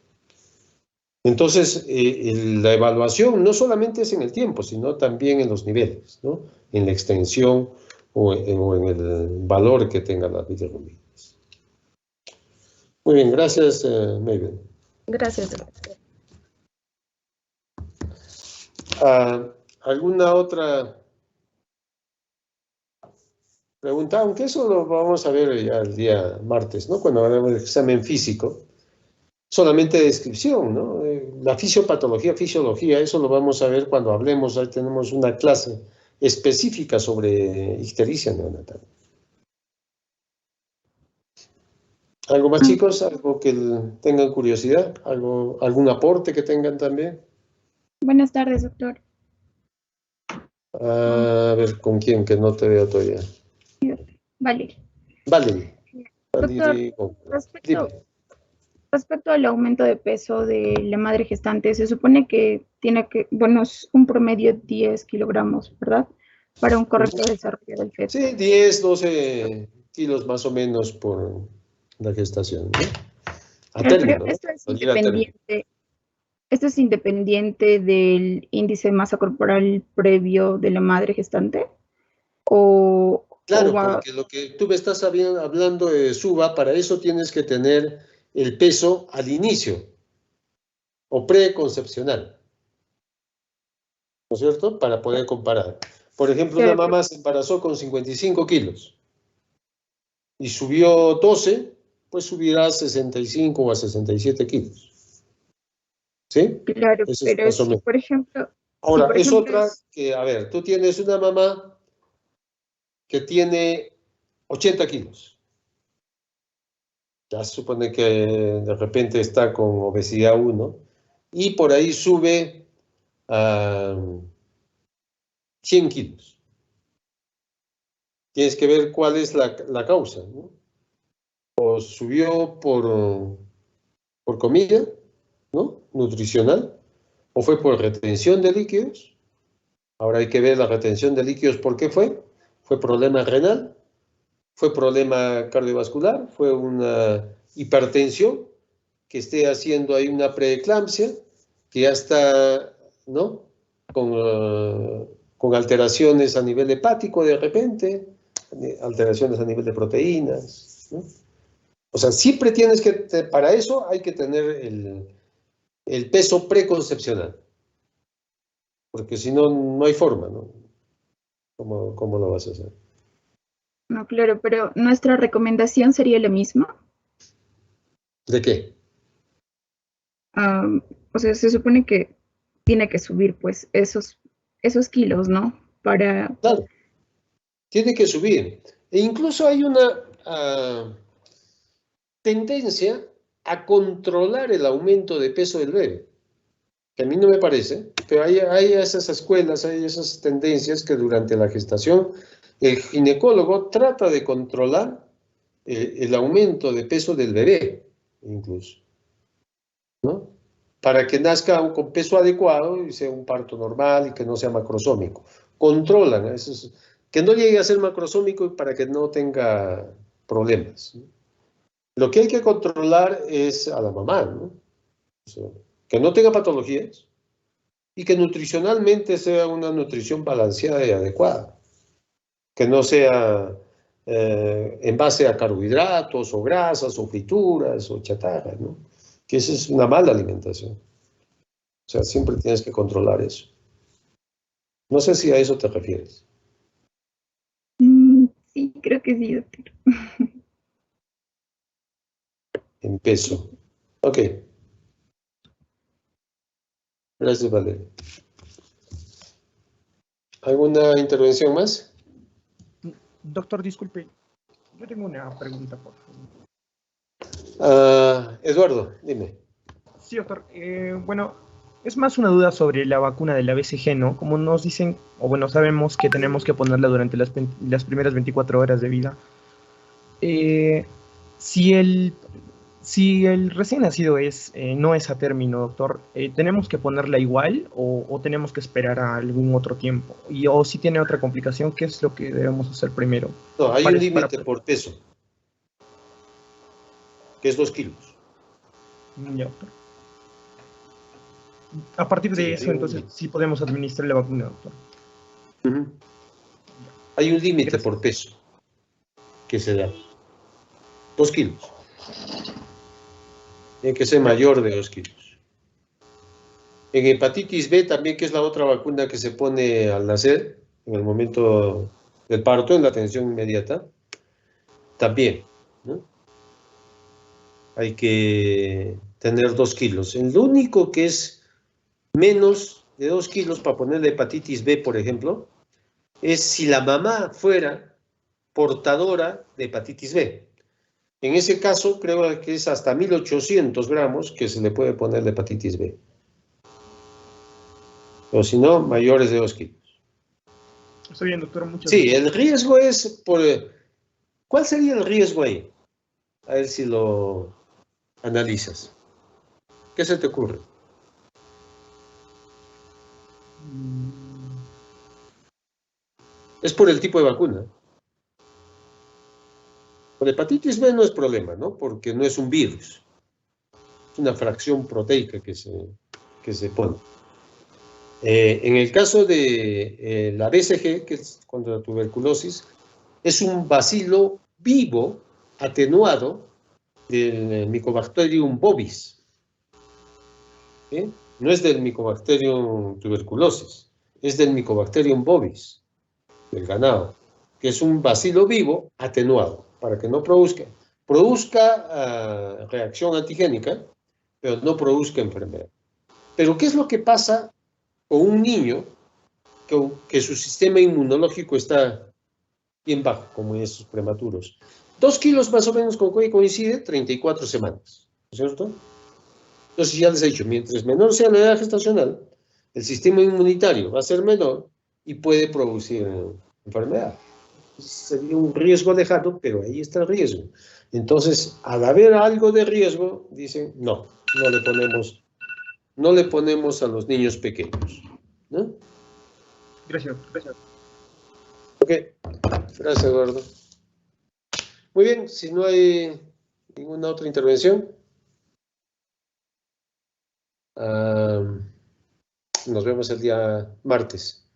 Entonces, la evaluación no solamente es en el tiempo, sino también en los niveles, ¿no? En la extensión o en el valor que tengan las bilirrubinas. Muy bien, gracias, Mabel. Gracias, doctor. ¿Alguna otra pregunta? Aunque eso lo vamos a ver ya el día martes, ¿no? Cuando hagamos el examen físico. Solamente descripción, ¿no? La fisiopatología, fisiología, eso lo vamos a ver cuando hablemos. Ahí tenemos una clase específica sobre ictericia neonatal. ¿Algo más, chicos? ¿Algo que tengan curiosidad? ¿Algún aporte que tengan también? Buenas tardes, doctor. A ver, ¿con quién? Que no te veo todavía. Vale. Valerie. Doctor, Valerie Góngora. respecto, Dime. respecto al aumento de peso de la madre gestante, se supone que tiene que, bueno, es un promedio 10 kilogramos, ¿verdad? Para un correcto desarrollo del feto. Sí, 10, 12 kilos más o menos por la gestación, ¿no? A Pero término, ¿no? esto es Salir a término. independiente del índice de masa corporal previo de la madre gestante, o Claro, va, porque lo que tú me estás hablando de SUBA, para eso tienes que tener el peso al inicio o preconcepcional, ¿no es cierto? Para poder comparar. Por ejemplo, una mamá se embarazó con 55 kilos y subió 12, pues subirá a 65 o a 67 kilos. ¿Sí? claro, Eso es pero más o menos. si Ahora, por es ejemplo otra que, a ver, tú tienes una mamá que tiene 80 kilos. Ya se supone que de repente está con obesidad 1 y por ahí sube a 100 kilos. Tienes que ver cuál es la causa, ¿no? O subió por comida, ¿no? Nutricional, o fue por retención de líquidos. Ahora hay que ver la retención de líquidos, ¿por qué fue? ¿Fue problema renal? ¿Fue problema cardiovascular? ¿Fue una hipertensión que esté haciendo ahí una preeclampsia, que ya está, ¿no? Con alteraciones a nivel hepático de repente, alteraciones a nivel de proteínas, ¿no? O sea, siempre tienes que, para eso hay que tener el peso preconcepcional, porque si no, no hay forma, ¿no? ¿Cómo lo vas a hacer? no, claro, pero nuestra recomendación sería la misma. ¿De qué? O sea, se supone que tiene que subir pues esos kilos, ¿no? Para, Claro, tiene que subir. E incluso hay una tendencia a controlar el aumento de peso del bebé, que a mí no me parece, pero hay esas escuelas, hay esas tendencias que durante la gestación el ginecólogo trata de controlar el aumento de peso del bebé, incluso, ¿no? Para que nazca con peso adecuado y sea un parto normal y que no sea macrosómico. Controlan, que no llegue a ser macrosómico para que no tenga problemas, ¿no? Lo que hay que controlar es a la mamá, ¿no? O sea, que no tenga patologías y que nutricionalmente sea una nutrición balanceada y adecuada. Que no sea en base a carbohidratos o grasas o frituras o chatarra, ¿no? Que esa es una mala alimentación. O sea, siempre tienes que controlar eso. No sé si a eso te refieres. sí, creo que sí, doctor. En peso. Ok. Gracias, Valeria. ¿Alguna intervención más? Doctor, disculpe, yo tengo una pregunta, por favor. Eduardo, dime. Sí, doctor. Bueno, es más una duda sobre la vacuna de la BCG, ¿no? Como nos dicen, o bueno, sabemos que tenemos que ponerla durante las primeras 24 horas de vida. Si el recién nacido no es a término, doctor, ¿tenemos que ponerla igual o tenemos que esperar a algún otro tiempo? O si tiene otra complicación, ¿qué es lo que debemos hacer primero? No, hay un límite por peso, que es 2 kilos. Ya, doctor. A partir de eso, entonces, sí podemos administrar la vacuna, doctor. Hay un límite por peso que se da. 2 kilos. Tiene que ser mayor de 2 kilos. En hepatitis B también, que es la otra vacuna que se pone al nacer, en el momento del parto, en la atención inmediata, también, ¿no? Hay que tener 2 kilos. Lo único que es menos de 2 kilos para ponerle hepatitis B, por ejemplo, es si la mamá fuera portadora de hepatitis B. En ese caso, creo que es hasta 1800 gramos que se le puede poner la hepatitis B. O si no, mayores de 2 kilos. Estoy bien, doctor, muchas Sí, gracias. el riesgo es por... ¿Cuál sería el riesgo ahí? A ver si lo analizas. ¿Qué se te ocurre? Es por el tipo de vacuna. Con hepatitis B no es problema, ¿no? Porque no es un virus. Es una fracción proteica que se pone. En el caso de la BCG, que es contra la tuberculosis, es un bacilo vivo, atenuado, del Mycobacterium bovis. ¿Sí? No es del Mycobacterium tuberculosis, es del Mycobacterium bovis, del ganado, que es un bacilo vivo atenuado, para que no produzca reacción antigénica, pero no produzca enfermedad. Pero ¿qué es lo que pasa con un niño que su sistema inmunológico está bien bajo, como en estos prematuros? 2 kilos más o menos con que coincide 34 semanas, ¿no es cierto? Entonces ya les he dicho, mientras menor sea la edad gestacional, el sistema inmunitario va a ser menor y puede producir enfermedad. Sería un riesgo lejano, pero ahí está el riesgo. Entonces, al haber algo de riesgo, dicen, no le ponemos a los niños pequeños, ¿no? Gracias. Ok, gracias, Eduardo. Muy bien, si no hay ninguna otra intervención, nos vemos el día martes.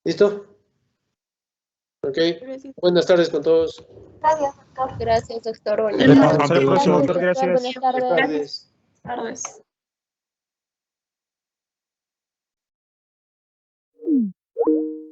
¿Listo? Ok. Gracias. Buenas tardes con todos. Gracias, doctor. Gracias, doctor. Buenas Hasta tardes. la próxima, doctor. Gracias. Buenas tardes. Buenas Tardes. tardes.